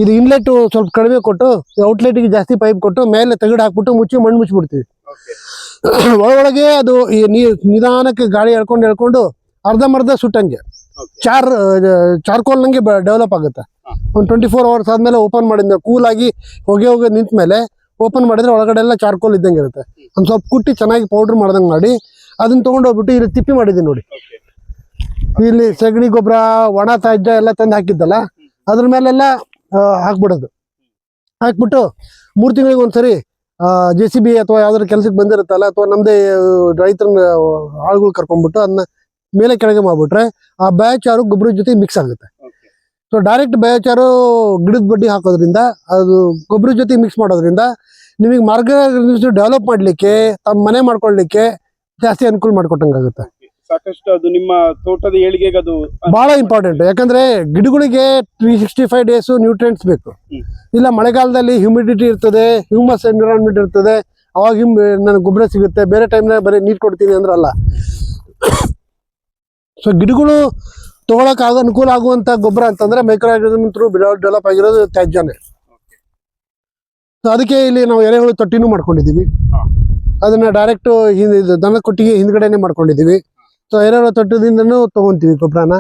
ಇದು ಇನ್ಲೆಟ್ ಸ್ವಲ್ಪ ಕಡಿಮೆ ಕೊಟ್ಟು ಔಟ್ಲೆಟ್ಗೆ ಜಾಸ್ತಿ ಪೈಪ್ ಕೊಟ್ಟು ಮೇಲೆ ತೆಗೆದು ಹಾಕ್ಬಿಟ್ಟು ಮುಚ್ಚಿ ಮಣ್ಣು ಮುಚ್ಚಿಬಿಡ್ತೀವಿ. ಒಳಗೆ ಅದು ಈ ನಿಧಾನಕ್ಕೆ ಗಾಳಿ ಎಳ್ಕೊಂಡು ಅರ್ಧಂಬರ್ಧ ಸುಟ್ಟಂಗೆ ಚಾರ್ಕೋಲ್ ನಂಗೆ ಡೆವಲಪ್ ಆಗುತ್ತೆ. ಒಂದು 24 ಅವರ್ಸ್ ಆದ್ಮೇಲೆ ಓಪನ್ ಮಾಡಿದ್ಮೇಲೆ ಕೂಲಾಗಿ ಹೊಗೆ ನಿಂತ ಮೇಲೆ ಓಪನ್ ಮಾಡಿದ್ರೆ ಒಳಗಡೆ ಎಲ್ಲ ಚಾರ್ಕೋಲ್ ಇದ್ದಂಗೆ ಇರುತ್ತೆ. ಒಂದು ಸ್ವಲ್ಪ ಕುಟ್ಟಿ ಚೆನ್ನಾಗಿ ಪೌಡ್ರ್ ಮಾಡ್ದಂಗೆ ಮಾಡಿ ಅದನ್ನ ತೊಗೊಂಡೋಗ್ಬಿಟ್ಟು ಇಲ್ಲಿ ತಿಪ್ಪಿ ಮಾಡಿದ್ದೀನಿ ನೋಡಿ. ಇಲ್ಲಿ ಸಗಣಿ ಗೊಬ್ಬರ, ಒಣ ತ್ಯಾಜ್ಯ ಎಲ್ಲ ತಂದು ಹಾಕಿದ್ದಲ್ಲ, ಅದ್ರ ಮೇಲೆಲ್ಲ ಹಾಕ್ಬಿಡೋದು. ಹಾಕ್ಬಿಟ್ಟು 3 ತಿಂಗಳಿಗೆ ಒಂದ್ಸರಿ JCB ಅಥವಾ ಯಾವ್ದಾದ್ರು ಕೆಲ್ಸಕ್ಕೆ ಬಂದಿರುತ್ತಲ್ಲ, ಅಥವಾ ನಮ್ಮದೇ ರೈತರ ಆಳುಗಳು ಕರ್ಕೊಂಡ್ಬಿಟ್ಟು ಅದನ್ನ ಮೇಲೆ ಕೆಳಗೆ ಮಾಡ್ಬಿಟ್ರೆ ಆ ಬಯೋಚಾರು ಗೊಬ್ಬರದ ಜೊತೆ ಮಿಕ್ಸ್ ಆಗುತ್ತೆ. ಸೊ ಡೈರೆಕ್ಟ್ ಬಯೋಚಾರು ಗಿಡದ ಬಡ್ಡಿ ಹಾಕೋದ್ರಿಂದ, ಅದು ಗೊಬ್ಬರದ ಜೊತೆ ಮಿಕ್ಸ್ ಮಾಡೋದ್ರಿಂದ ನಿಮಗೆ ಮಾರ್ಗ ಡೆವಲಪ್ ಮಾಡಲಿಕ್ಕೆ, ತಮ್ಮ ಮನೆ ಮಾಡ್ಕೊಳ್ಳಿಕ್ಕೆ ಜಾಸ್ತಿ ಅನುಕೂಲ ಮಾಡಿಕೊಟ್ಟಂಗಾಗುತ್ತೆ. ಸಾಕಷ್ಟು ಅದು ನಿಮ್ಮ ತೋಟದ ಏಳಿಗೆಗೆ ಅದು ಬಹಳ ಇಂಪಾರ್ಟೆಂಟ್. ಯಾಕಂದ್ರೆ ಗಿಡಗಳಿಗೆ 365 ಡೇಸ್ ನ್ಯೂಟ್ರಿಯೆಂಟ್ಸ್ ಬೇಕು. ಇಲ್ಲ ಮಳೆಗಾಲದಲ್ಲಿ ಹ್ಯೂಮಿಡಿಟಿ ಇರ್ತದೆ, ಹ್ಯೂಮಸ್ ಎನ್ವಿರಾನ್ಮೆಂಟ್ ಇರ್ತದೆ, ಅವಾಗ ನನಗೆ ಗೊಬ್ಬರ ಸಿಗುತ್ತೆ. ಬೇರೆ ಟೈಮ್ನಾಗ ಬರೀ ನೀರು ಕೊಡ್ತೀನಿ ಅಂದ್ರೆ ಅಲ್ಲ. ಸೊ ಗಿಡಗಳು ತಗೊಳಕ್ ಅನುಕೂಲ ಆಗುವಂತ ಗೊಬ್ಬರ ಅಂತಂದ್ರೆ ಮೈಕ್ರೋ ಆರ್ಗನಿಸಮ್ ಥ್ರೂ ಡೆವಲಪ್ ಆಗಿರೋದು ತ್ಯಾಜ್ಯನೇ. ಸೊ ಅದಕ್ಕೆ ಇಲ್ಲಿ ನಾವು ಎರೆಹುಳು ತೊಟ್ಟಿನೂ ಮಾಡ್ಕೊಂಡಿದ್ದೀವಿ. ಅದನ್ನ ಡೈರೆಕ್ಟ್ ದನ ಕೊಟ್ಟಿಗೆ ಹಿಂದ್ಗಡೆನೆ ಮಾಡ್ಕೊಂಡಿದ್ದೀವಿ. ಸೊ ಎರೆಹುಳು ತೊಟ್ಟದಿಂದನೂ ತಗೊಂತೀವಿ ಗೊಬ್ಬರನ,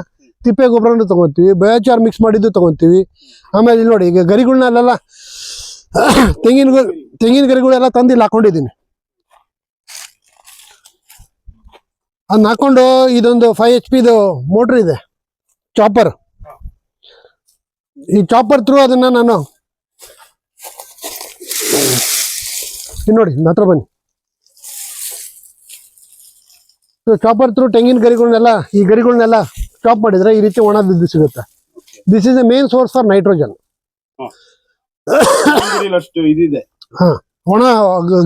ತಿಪ್ಪೆ ಗೊಬ್ಬರನೂ ತಗೊಂತೀವಿ, ಬಯೋಚಾರ್ ಮಿಕ್ಸ್ ಮಾಡಿದ್ದು ತಗೊಂತೀವಿ. ಆಮೇಲೆ ಇಲ್ಲಿ ನೋಡಿ, ಈಗ ಗರಿಗಳನ್ನ ಅಲ್ಲೆಲ್ಲ ತೆಂಗಿನ ಗರಿಗಳೆಲ್ಲ ತಂದು ಇಲ್ಲಿ ಹಾಕೊಂಡಿದ್ದೀನಿ. ಅದನ್ನ ಹಾಕೊಂಡು ಇದೊಂದು 5 HP ಮೋಟ್ರ್ ಇದೆ, ಚಾಪರ್. ಈ ಚಾಪರ್ ಥ್ರೂ ಅದನ್ನ ನಾನು ನೋಡಿ ಹತ್ರ ಬನ್ನಿ. ಚಾಪರ್ ಥ್ರೂ ತೆಂಗಿನ ಗರಿಗಳನ್ನೆಲ್ಲ, ಈ ಗರಿಗಳನ್ನೆಲ್ಲ ಚಾಪ್ ಮಾಡಿದ್ರೆ ಈ ರೀತಿ ಒಣದಿದ್ದು ಸಿಗುತ್ತೆ. This is the main source for nitrogen. ಇದಿದೆ ಒಣ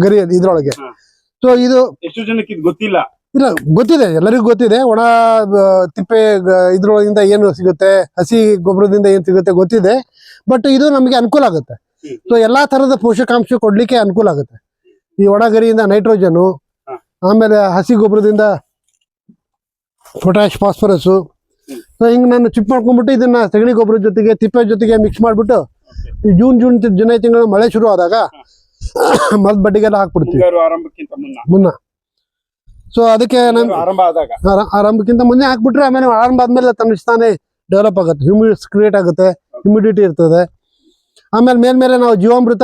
ಗರಿ ಇದ್ರೊಳಗೆ. ಸೊ ಇದು ಎಷ್ಟು ಜನಕ್ಕೆ ಇದು ಗೊತ್ತಿಲ್ಲ. ಇಲ್ಲ, ಗೊತ್ತಿದೆ, ಎಲ್ಲರಿಗೂ ಗೊತ್ತಿದೆ. ಒಣ ತಿಪ್ಪೆ ಇದ್ರೊಳಗಿಂದ ಏನು ಸಿಗುತ್ತೆ, ಹಸಿ ಗೊಬ್ಬರದಿಂದ ಏನು ಸಿಗುತ್ತೆ ಗೊತ್ತಿದೆ. ಬಟ್ ಇದು ನಮಗೆ ಅನುಕೂಲ ಆಗುತ್ತೆ. ಸೊ ಎಲ್ಲಾ ತರದ ಪೋಷಕಾಂಶ ಕೊಡ್ಲಿಕ್ಕೆ ಅನುಕೂಲ ಆಗುತ್ತೆ. ಈ ಒಣಗರಿಯಿಂದ ನೈಟ್ರೋಜನು, ಆಮೇಲೆ ಹಸಿ ಗೊಬ್ಬರದಿಂದ ಪೊಟ್ಯಾಶ್, ಫಾಸ್ಫರಸ್ಸು. ಸೊ ಹಿಂಗೆ ನಾನು ಚಿಪ್ ಮಾಡ್ಕೊಂಡ್ಬಿಟ್ಟು ಇದನ್ನ ಸಗಣಿ ಗೊಬ್ಬರದ ಜೊತೆಗೆ ತಿಪ್ಪೆ ಜೊತೆಗೆ ಮಿಕ್ಸ್ ಮಾಡಿಬಿಟ್ಟು ಈ ಜುಲೈ ತಿಂಗಳು ಮಳೆ ಶುರು ಆದಾಗ ಮರದ ಬಡ್ಡಿಗೆಲ್ಲ ಹಾಕ್ಬಿಡ್ತೀವಿ ಆರಂಭಕ್ಕಿಂತ ಮುನ್ನ. ಸೊ ಅದಕ್ಕೆ ನಾನು ಆರಂಭಕ್ಕಿಂತ ಮುಂದೆ ಹಾಕ್ಬಿಟ್ರೆ ಆಮೇಲೆ ಆರಂಭ ಆದ್ಮೇಲೆ ತನ್ನಿಸ್ತಾನೆ ಡೆವಲಪ್ ಆಗುತ್ತೆ, ಹ್ಯೂಮಿಡಿಟಿ ಕ್ರಿಯೇಟ್ ಆಗುತ್ತೆ, ಹ್ಯೂಮಿಡಿಟಿ ಇರ್ತದೆ. ಆಮೇಲೆ ಮೇಲ್ಮೇಲೆ ನಾವು ಜೀವಾಮೃತ,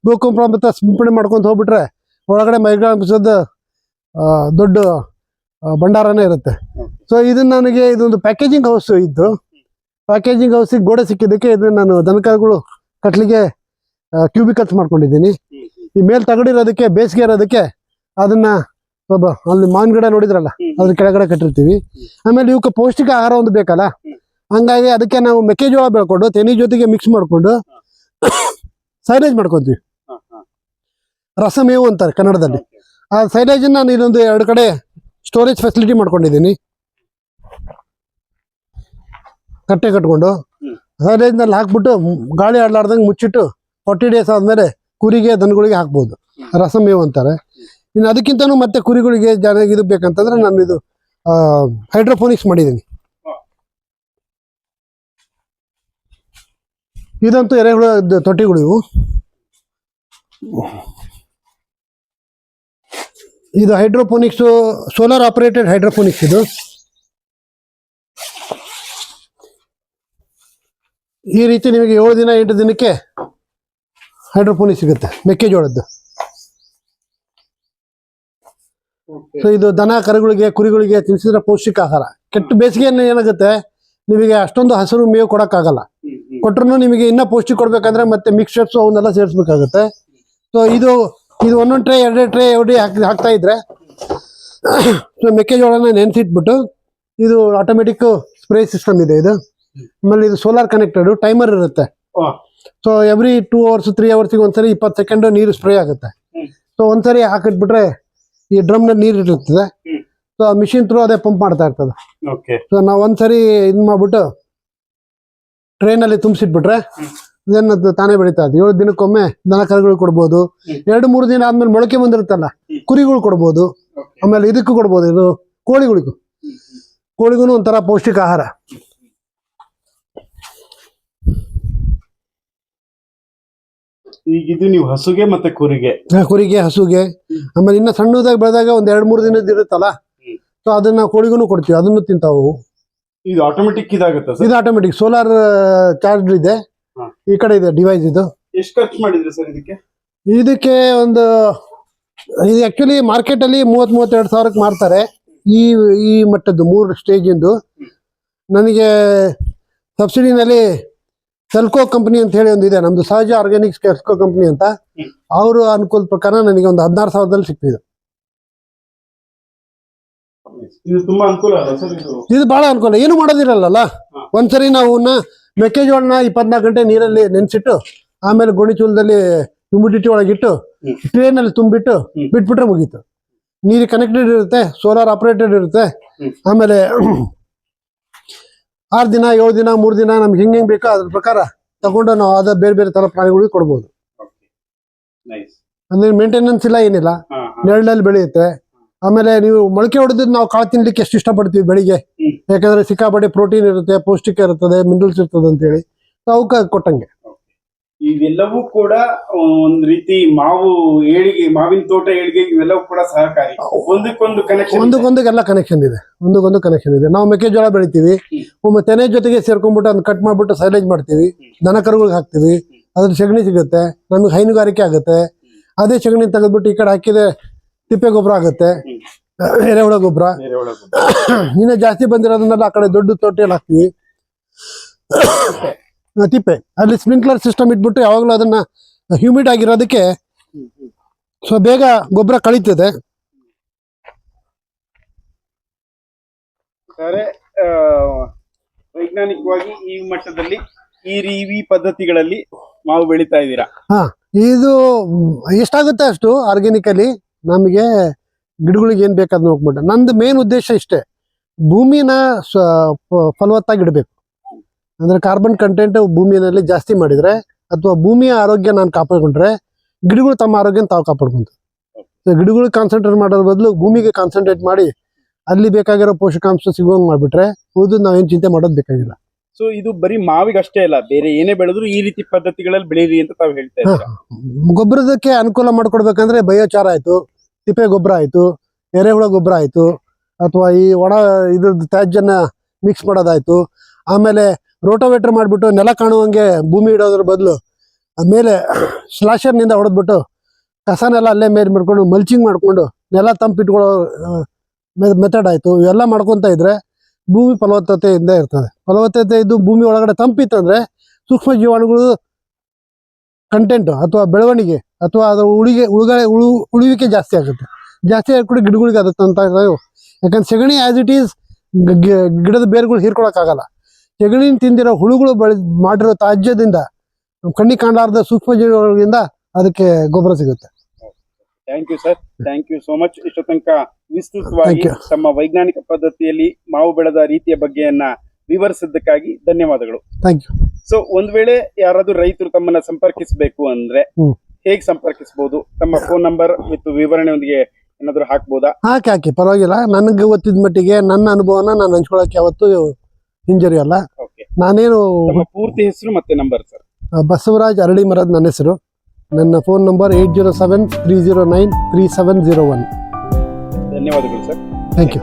ಗೋಕೃಪಾಮೃತ ಸಿಂಪಡಣೆ ಮಾಡ್ಕೊಂತ ಹೋಗ್ಬಿಟ್ರೆ ಒಳಗಡೆ ಮೈಕ್ರೋಆರ್ಗನಿಸಮ್ದ ದೊಡ್ಡ ಭಂಡಾರನೇ ಇರುತ್ತೆ. ಸೊ ಇದನ್ನ ನನಗೆ ಇದೊಂದು ಪ್ಯಾಕೇಜಿಂಗ್ ಹೌಸ್ ಇದ್ದು, ಪ್ಯಾಕೇಜಿಂಗ್ ಹೌಸಿಗೆ ಗೋಡೆ ಸಿಕ್ಕಿದ್ದಕ್ಕೆ ಇದನ್ನ ನಾನು ದನಕರುಗಳು ಕಟ್ಲಿಕ್ಕೆ ಕ್ಯೂಬಿಕಲ್ಸ್ ಮಾಡ್ಕೊಂಡಿದ್ದೀನಿ. ಈ ಮೇಲ್ ತಗಡಿರೋದಕ್ಕೆ ಬೇಸಿಗೆ ಇರೋದಕ್ಕೆ ಅದನ್ನ ಅಲ್ಲಿ ಮಾವಿನ ಗಿಡ ನೋಡಿದ್ರಲ್ಲ ಅದ್ರ ಕೆಳಗಡೆ ಕಟ್ಟಿರ್ತೀವಿ. ಆಮೇಲೆ ಇವಕ್ಕೆ ಪೌಷ್ಟಿಕ ಆಹಾರ ಒಂದು ಬೇಕಲ್ಲ, ಹಂಗಾಗಿ ಅದಕ್ಕೆ ನಾವು ಮೆಕ್ಕೆಜೋಳ ಬೆಳ್ಕೊಂಡು ತೆನಿ ಜೊತೆಗೆ ಮಿಕ್ಸ್ ಮಾಡ್ಕೊಂಡು ಸೈಲೇಜ್ ಮಾಡ್ಕೊತೀವಿ. ರಸಮೇವು ಅಂತಾರೆ ಕನ್ನಡದಲ್ಲಿ. ಆ ಸೈಲೇಜ್ ನಾನು ಇನ್ನೊಂದು 2 ಕಡೆ ಸ್ಟೋರೇಜ್ ಫೆಸಿಲಿಟಿ ಮಾಡ್ಕೊಂಡಿದ್ದೀನಿ. ಕಟ್ಟೆ ಕಟ್ಕೊಂಡು ಸೈಲೇಜ್ ನಲ್ಲಿ ಹಾಕ್ಬಿಟ್ಟು ಗಾಳಿ ಆಡ್ಲಾರ್ದಂಗೆ ಮುಚ್ಚಿಟ್ಟು 40 ಡೇಸ್ ಆದ್ಮೇಲೆ ಕುರಿಗೆ ದನಗಳಿಗೆ ಹಾಕ್ಬೋದು. ರಸಮೇವು ಅಂತಾರೆ. ಇನ್ನು ಅದಕ್ಕಿಂತನೂ ಮತ್ತೆ ಕುರಿಗಳಿಗೆ ಇದು ಬೇಕಂತಂದ್ರೆ ನಾನು ಇದು ಹೈಡ್ರೋಫೋನಿಕ್ಸ್ ಮಾಡಿದ್ದೀನಿ. ಇದಂತೂ ಎರೆಹುಳ ತೊಟ್ಟಿಗಳು ಇವು. ಇದು ಹೈಡ್ರೋಫೋನಿಕ್ಸ್, ಸೋಲಾರ್ ಆಪರೇಟೆಡ್ ಹೈಡ್ರೋಫೋನಿಕ್ಸ್. ಇದು ಈ ರೀತಿ ನಿಮಗೆ 7 ದಿನ 8 ದಿನಕ್ಕೆ ಹೈಡ್ರೋಫೋನಿಕ್ಸ್ ಸಿಗುತ್ತೆ ಮೆಕ್ಕೆಜೋಳದ್ದು. ಸೊ ಇದು ದನ ಕರುಗಳಿಗೆ ಕುರಿಗಳಿಗೆ ತಿನ್ಸಿದ್ರೆ ಪೌಷ್ಟಿಕ ಆಹಾರ. ಕೆಟ್ಟ ಬೇಸಿಗೆಯನ್ನು ಏನಾಗುತ್ತೆ, ನಿಮಗೆ ಅಷ್ಟೊಂದು ಹಸಿರು ಮೇವು ಕೊಡೋಕ್ಕಾಗಲ್ಲ. ಕೊಟ್ಟರು ನಿಮಗೆ ಇನ್ನೂ ಪೌಷ್ಟಿಕ ಕೊಡ್ಬೇಕಂದ್ರೆ ಮತ್ತೆ ಮಿಕ್ಸ್ಚರ್ಸ್ ಅವನ್ನೆಲ್ಲ ಸೇರಿಸ್ಬೇಕಾಗುತ್ತೆ. ಸೊ ಇದು ಒಂದೊಂದು ಟ್ರೇ 2 ಟ್ರೇ ಹಾಕ್ತಾ ಇದ್ರೆ ಸೊ ಮೆಕ್ಕೆಜೋಳನ ನೆನೆಸಿಟ್ಬಿಟ್ಟು, ಇದು ಆಟೋಮೆಟಿಕ್ ಸ್ಪ್ರೇ ಸಿಸ್ಟಮ್ ಇದೆ ಇದು. ಆಮೇಲೆ ಇದು ಸೋಲಾರ್ ಕನೆಕ್ಟೆಡ್, ಟೈಮರ್ ಇರುತ್ತೆ. ಸೊ ಎವ್ರಿ 2 ಅವರ್ಸ್ 3 ಅವರ್ಸಿಗೆ ಒಂದ್ಸರಿ 20 ಸೆಕೆಂಡ್ ನೀರು ಸ್ಪ್ರೇ ಆಗುತ್ತೆ. ಸೊ ಒಂದ್ಸರಿ ಹಾಕಿಟ್ಬಿಟ್ರೆ ಈ ಡ್ರಮ್ ನಲ್ಲಿ ನೀರು ಇಟ್ಟಿರ್ತದೆ. ಸೊ ಆ ಮಿಷಿನ್ ಥ್ರೂ ಅದೇ ಪಂಪ್ ಮಾಡ್ತಾ ಇರ್ತದೆ. ಸೊ ನಾವು ಒಂದ್ಸರಿ ಇದು ಮಾಡ್ಬಿಟ್ಟು ಟ್ರೈನಲ್ಲಿ ತುಂಬಿಸಿಟ್ಬಿಟ್ರೆ ಅದು ತಾನೇ ಬೆಳೀತಾ ಇದೆ. 7 ದಿನಕ್ಕೊಮ್ಮೆ ದನ ಕರುಗಳು ಕೊಡ್ಬೋದು. 2-3 ದಿನ ಆದ್ಮೇಲೆ ಮೊಳಕೆ ಬಂದಿರುತ್ತಲ್ಲ ಕುರಿಗಳು ಕೊಡ್ಬೋದು. ಆಮೇಲೆ ಇದಕ್ಕೂ ಕೊಡ್ಬೋದು, ಇದು ಕೋಳಿಗೂ ಒಂಥರ ಪೌಷ್ಟಿಕ ಆಹಾರ. ಈಗ ಇದು ನೀವು ಹಸುಗೆ ಮತ್ತೆ ಕುರಿಗೆ ಹಸುಗೆ, ಆಮೇಲೆ ಇನ್ನ ಸಣ್ಣದಾಗಿ ಬೆಳೆದಾಗ ಒಂದ್ 2-3 ದಿನದ ಇರುತ್ತಲ್ಲ, ಸೊ ಅದನ್ನ ಕೋಳಿಗೂ ಕೊಡ್ತೀವಿ, ಅದನ್ನು ತಿಂತಾವು. ಇದು ಆಟೋಮೆಟಿಕ್ ಇದಾಗುತ್ತೆ. ಇದು ಆಟೋಮೆಟಿಕ್ ಸೋಲಾರ್ ಚಾರ್ಜ್ ಇದೆ. ಈ ಕಡೆ ಇದೆ ಡಿವೈಸ್. ಇದು ಎಷ್ಟು ಖರ್ಚು ಮಾಡಿದ್ರಿ ಸರ್ ಇದಕ್ಕೆ? ಇದು ಆಕ್ಚುಲಿ ಮಾರ್ಕೆಟ್ ಅಲ್ಲಿ 30-32 ಸಾವಿರಕ್ಕೆ ಮಾರ್ತಾರೆ. ಈ ಮಟ್ಟದ್ದು 3 ಸ್ಟೇಜ್ ಇಂದು ನನಗೆ ಸಬ್ಸಿಡಿನಲ್ಲಿ ಸೆಲ್ಕೋ ಕಂಪನಿ ಅಂತ ಹೇಳಿ ಒಂದು ಇದೆ, ನಮ್ದು ಸಹಜ ಆರ್ಗ್ಯಾನಿಕ್ಸ್ ಸೆಲ್ಕೋ ಕಂಪನಿ ಅಂತ. ಅವರು ಅನುಕೂಲ ಪ್ರಕಾರ ನನಗೆ ಒಂದು 16,000ದಲ್ಲಿ ಸಿಕ್ಕಿದೆ. ಇದು ತುಂಬಾ ಅನುಕೂಲ ಅಲ್ಲ ಸರ್? ಇದು ಬಹಳ ಅನುಕೂಲ. ಏನು ಮಾಡೋದಿರಲ್ಲ. ಒಂದ್ಸರಿ ನಾವು ಮೆಕ್ಕೆಜೋಳನ 24 ಗಂಟೆ ನೀರಲ್ಲಿ ನೆನೆಸಿಟ್ಟು ಆಮೇಲೆ ಗೋಣಿ ಚೂಲದಲ್ಲಿ ಹ್ಯೂಮಿಡಿಟಿ ಒಳಗಿಟ್ಟು ಟ್ರೇನಲ್ಲಿ ತುಂಬಿಟ್ಟು ಬಿಟ್ಬಿಟ್ರೆ ಮುಗೀತು. ನೀರು ಕನೆಕ್ಟೆಡ್ ಇರುತ್ತೆ, ಸೋಲಾರ್ ಆಪರೇಟೆಡ್ ಇರುತ್ತೆ. ಆಮೇಲೆ 6 ದಿನ 7 ದಿನ 3 ದಿನ ನಮ್ಗೆ ಹೆಂಗೆ ಬೇಕೋ ಅದ್ರ ಪ್ರಕಾರ ತಗೊಂಡು ನಾವು ಅದ ಬೇರೆ ಬೇರೆ ತರ ಪ್ರಾಣಿಗಳಿಗೆ ಕೊಡ್ಬೋದು. ಅಂದ್ರೆ ಮೇಂಟೆನೆನ್ಸ್ ಇಲ್ಲ, ಏನಿಲ್ಲ, ನೆರಳಲ್ಲಿ ಬೆಳೆಯುತ್ತೆ. ಆಮೇಲೆ ನೀವು ಮೊಳಕೆ ಹೊಡೆದಿದ್ದು ನಾವು ಕಾಳು ತಿನ್ಲಿಕ್ಕೆ ಎಷ್ಟು ಇಷ್ಟಪಡ್ತೀವಿ ಬೆಳಿಗ್ಗೆ, ಯಾಕಂದ್ರೆ ಸಿಕ್ಕಾಪಟ್ಟೆ ಪ್ರೋಟೀನ್ ಇರುತ್ತೆ, ಪೌಷ್ಟಿಕ ಇರ್ತದೆ, ಮಿನರಲ್ಸ್ ಇರ್ತದೆ ಅಂತ ಹೇಳಿ ಅವಕ್ಕೆ ಕೊಟ್ಟಂಗೆ. ಇವೆಲ್ಲವೂ ಕೂಡ ಒಂದ್ ರೀತಿ ಮಾವಿನ ತೋಟ ಏಳಿಗೆ ಇವೆಲ್ಲವೂ ಕೂಡ ಸಹಕಾರಿ. ಒಂದಕ್ಕೊಂದು ಕನೆಕ್ಷನ್ ಇದೆ. ನಾವು ಮೆಕ್ಕೆಜೋಳ ಬೆಳಿತೀವಿ, ಒಮ್ಮೆ ತೆನೆ ಜೊತೆಗೆ ಸೇರ್ಕೊಂಡ್ಬಿಟ್ಟು ಅದನ್ನ ಕಟ್ ಮಾಡ್ಬಿಟ್ಟು ಸೈಲೇಜ್ ಮಾಡ್ತೀವಿ, ದನ ಕರುಗಳಿಗೆ ಹಾಕ್ತಿವಿ. ಅದ್ರ ಸಗಣಿ ಸಿಗುತ್ತೆ, ನಮ್ಗೆ ಹೈನುಗಾರಿಕೆ ಆಗುತ್ತೆ. ಅದೇ ಸಗಣಿ ತೆಗೆದ್ಬಿಟ್ಟು ಈ ಕಡೆ ಹಾಕಿದ್ರೆ ತಿಪ್ಪೆ ಗೊಬ್ಬರ ಆಗುತ್ತೆ, ಎರೆಹುಳ ಗೊಬ್ಬರ. ಇನ್ನು ಜಾಸ್ತಿ ಬಂದಿರೋದನ್ನೆಲ್ಲ ಆ ಕಡೆ ದೊಡ್ಡ ತೊಟ್ಟಿಯಲ್ಲಿ ಹಾಕ್ತಿವಿ, ತಿಪ್ಪೆ. ಅಲ್ಲಿ ಸ್ಪ್ರಿಂಕ್ಲರ್ ಸಿಸ್ಟಮ್ ಇಟ್ಬಿಟ್ಟು ಯಾವಾಗಲೂ ಅದನ್ನ ಹ್ಯೂಮಿಡ್ ಆಗಿರೋದಕ್ಕೆ ಸೊ ಬೇಗ ಗೊಬ್ಬರ ಕಳೀತದೆ. ವೈಜ್ಞಾನಿಕವಾಗಿ ಈ ಮಟ್ಟದಲ್ಲಿ ಈ ಪದ್ಧತಿಗಳಲ್ಲಿ ಮಾವು ಬೆಳೀತಾ ಇದ್ದೀರಾ? ಇದು ಎಷ್ಟಾಗುತ್ತೆ ಅಷ್ಟು ಆರ್ಗ್ಯಾನಿಕಲಿ ನಮಗೆ ಗಿಡಗಳಿಗೆ ಏನ್ ಬೇಕಾದ್ ನೋಡ್ಬಿಟ್ಟು. ನಂದು ಮೇನ್ ಉದ್ದೇಶ ಇಷ್ಟೇ, ಭೂಮಿನ ಫಲವತ್ತಾಗಿಡ್ಬೇಕು. ಅಂದ್ರೆ ಕಾರ್ಬನ್ ಕಂಟೆಂಟ್ ಭೂಮಿಯಲ್ಲಿ ಜಾಸ್ತಿ ಮಾಡಿದ್ರೆ ಅಥವಾ ಭೂಮಿಯ ಆರೋಗ್ಯ ನಾನು ಕಾಪಾಡ್ಕೊಂಡ್ರೆ ಗಿಡಗಳು ತಮ್ಮ ಆರೋಗ್ಯ ತಾವು ಕಾಪಾಡ್ಕೊಂತಾರೆ. ಗಿಡಗಳಿಗೆ ಕಾನ್ಸಂಟ್ರೇಟ್ ಮಾಡೋದ್ರ ಬದಲು ಭೂಮಿಗೆ ಕಾನ್ಸಂಟ್ರೇಟ್ ಮಾಡಿ ಅಲ್ಲಿ ಬೇಕಾಗಿರೋ ಪೋಷಕಾಂಶ ಸಿಗುವಂಗ್ ಮಾಡ್ಬಿಟ್ರೆ ಉಳಿದು ನಾವೇನ್ ಚಿಂತೆ ಮಾಡೋದು ಬೇಕಾಗಿಲ್ಲ. ಸೊ ಇದು ಬರೀ ಮಾವಿಗೆ ಅಷ್ಟೇ ಅಲ್ಲ, ಬೇರೆ ಏನೇ ಬೆಳೆದ್ರು ಈ ರೀತಿ ಪದ್ಧತಿಗಳಲ್ಲಿ ಬೆಳೀರಿ ಅಂತ ತಾವು ಹೇಳ್ತಾ ಇದ್ದೀರಾ. ಗೊಬ್ಬರದಕ್ಕೆ ಅನುಕೂಲ ಮಾಡ್ಕೊಡ್ಬೇಕಂದ್ರೆ ಬಯೋಚಾರ ಆಯ್ತು, ತಿಪ್ಪೆ ಗೊಬ್ಬರ ಆಯ್ತು, ಎರೆಹುಳ ಗೊಬ್ಬರ ಆಯ್ತು, ಅಥವಾ ಈ ಇದ್ರದ್ದು ತ್ಯಾಜ್ಯನ ಮಿಕ್ಸ್ ಮಾಡೋದಾಯ್ತು. ಆಮೇಲೆ ರೋಟೋವೇಟರ್ ಮಾಡ್ಬಿಟ್ಟು ನೆಲ ಕಾಣುವಂಗೆ ಭೂಮಿ ಇಡೋದ್ರ ಬದಲು ಮೇಲೆ ಸ್ಲಾಶರ್ನಿಂದ ಹೊಡೆದ್ಬಿಟ್ಟು ಕಸನೆಲ್ಲ ಅಲ್ಲೇ ಮೇಲೆ ಮಾಡ್ಕೊಂಡು ಮಲ್ಚಿಂಗ್ ಮಾಡ್ಕೊಂಡು ನೆಲ ತಂಪಿಟ್ಕೊಳ್ಳೋ ಮೆಥಡ್ ಆಯ್ತು. ಇವೆಲ್ಲ ಮಾಡ್ಕೊಂತ ಇದ್ರೆ ಭೂಮಿ ಫಲವತ್ತತೆಯಿಂದ ಇರ್ತದೆ. ಫಲವತ್ತತೆ ಇದ್ದು ಭೂಮಿ ಒಳಗಡೆ ತಂಪಿತ್ತಂದ್ರೆ ಸೂಕ್ಷ್ಮ ಜೀವಾಣುಗಳು ಕಂಟೆಂಟ್ ಅಥವಾ ಬೆಳವಣಿಗೆ ಅಥವಾ ಅದರ ಉಳುವಿಕೆ ಜಾಸ್ತಿ ಆಗುತ್ತೆ. ಜಾಸ್ತಿ ಆಗಿ ಕೂಡ ಗಿಡಗಳಿಗೆ ಅದು ಯಾಕಂದ್ರೆ ಸೆಗಣಿ ಆಸ್ ಇಟ್ ಈಸ್ ಗಿಡದ ಬೇರುಗಳು ಹೀರ್ಕೊಳಕ್ಕಾಗಲ್ಲ. ಸೆಗಣಿ ತಿಂದಿರೋ ಹುಳುಗಳು ಮಾಡಿರೋ ತ್ಯಾಜ್ಯದಿಂದ ಕಣ್ಣಿಗೆ ಕಾಣಲಾರದ ಸೂಕ್ಷ್ಮ ಜೀವಿಗಳಿಂದ ಅದಕ್ಕೆ ಗೊಬ್ಬರ ಸಿಗುತ್ತೆ. Thank you sir, thank you so much. ಇಷ್ಟು ತನಕ ವಿಸ್ತೃತವಾಗಿ Thank you. ತಮ್ಮ ವೈಜ್ಞಾನಿಕ ಪದ್ಧತಿಯಲ್ಲಿ ಮಾವು ಬೆಳೆದ ರೀತಿಯ ಬಗ್ಗೆಯನ್ನ ವಿವರಿಸಿದ್ದಕ್ಕಾಗಿ ಧನ್ಯವಾದಗಳು. Thank you. ಸೊ ಒಂದ್ ವೇಳೆ ಯಾರಾದ್ರೂ ರೈತರು ತಮ್ಮನ್ನ ಸಂಪರ್ಕಿಸಬೇಕು ಅಂದ್ರೆ ಹೇಗೆ ಸಂಪರ್ಕಿಸಬಹುದು? ತಮ್ಮ ಫೋನ್ ನಂಬರ್ ವಿತ್ ವಿವರಣೆಯೊಂದಿಗೆ ಏನಾದ್ರು ಹಾಕ್ಬೋದಾ? ಹಾಕಿ ಪರವಾಗಿಲ್ಲ. ನನಗೆ ಗೊತ್ತಿದ ಮಟ್ಟಿಗೆ ನನ್ನ ಅನುಭವನ ನಾನು ಹಂಚ್ಕೊಳಕ್ಕೆ ಯಾವತ್ತೂ ಹಿಂಜರಿ ಅಲ್ಲ. ಓಕೆ, ನಾನೇನು ತಮ್ಮ ಪೂರ್ತಿ ಹೆಸರು ಮತ್ತೆ ನಂಬರ್ ಸರ್? ಬಸವರಾಜ್ ಅರಳಿ ಮರದ ನನ್ನ ಹೆಸರು. ನನ್ನ ಫೋನ್ ನಂಬರ್ 807-309-3701. ಧನ್ಯವಾದಗಳು ಸರ್. Thank you.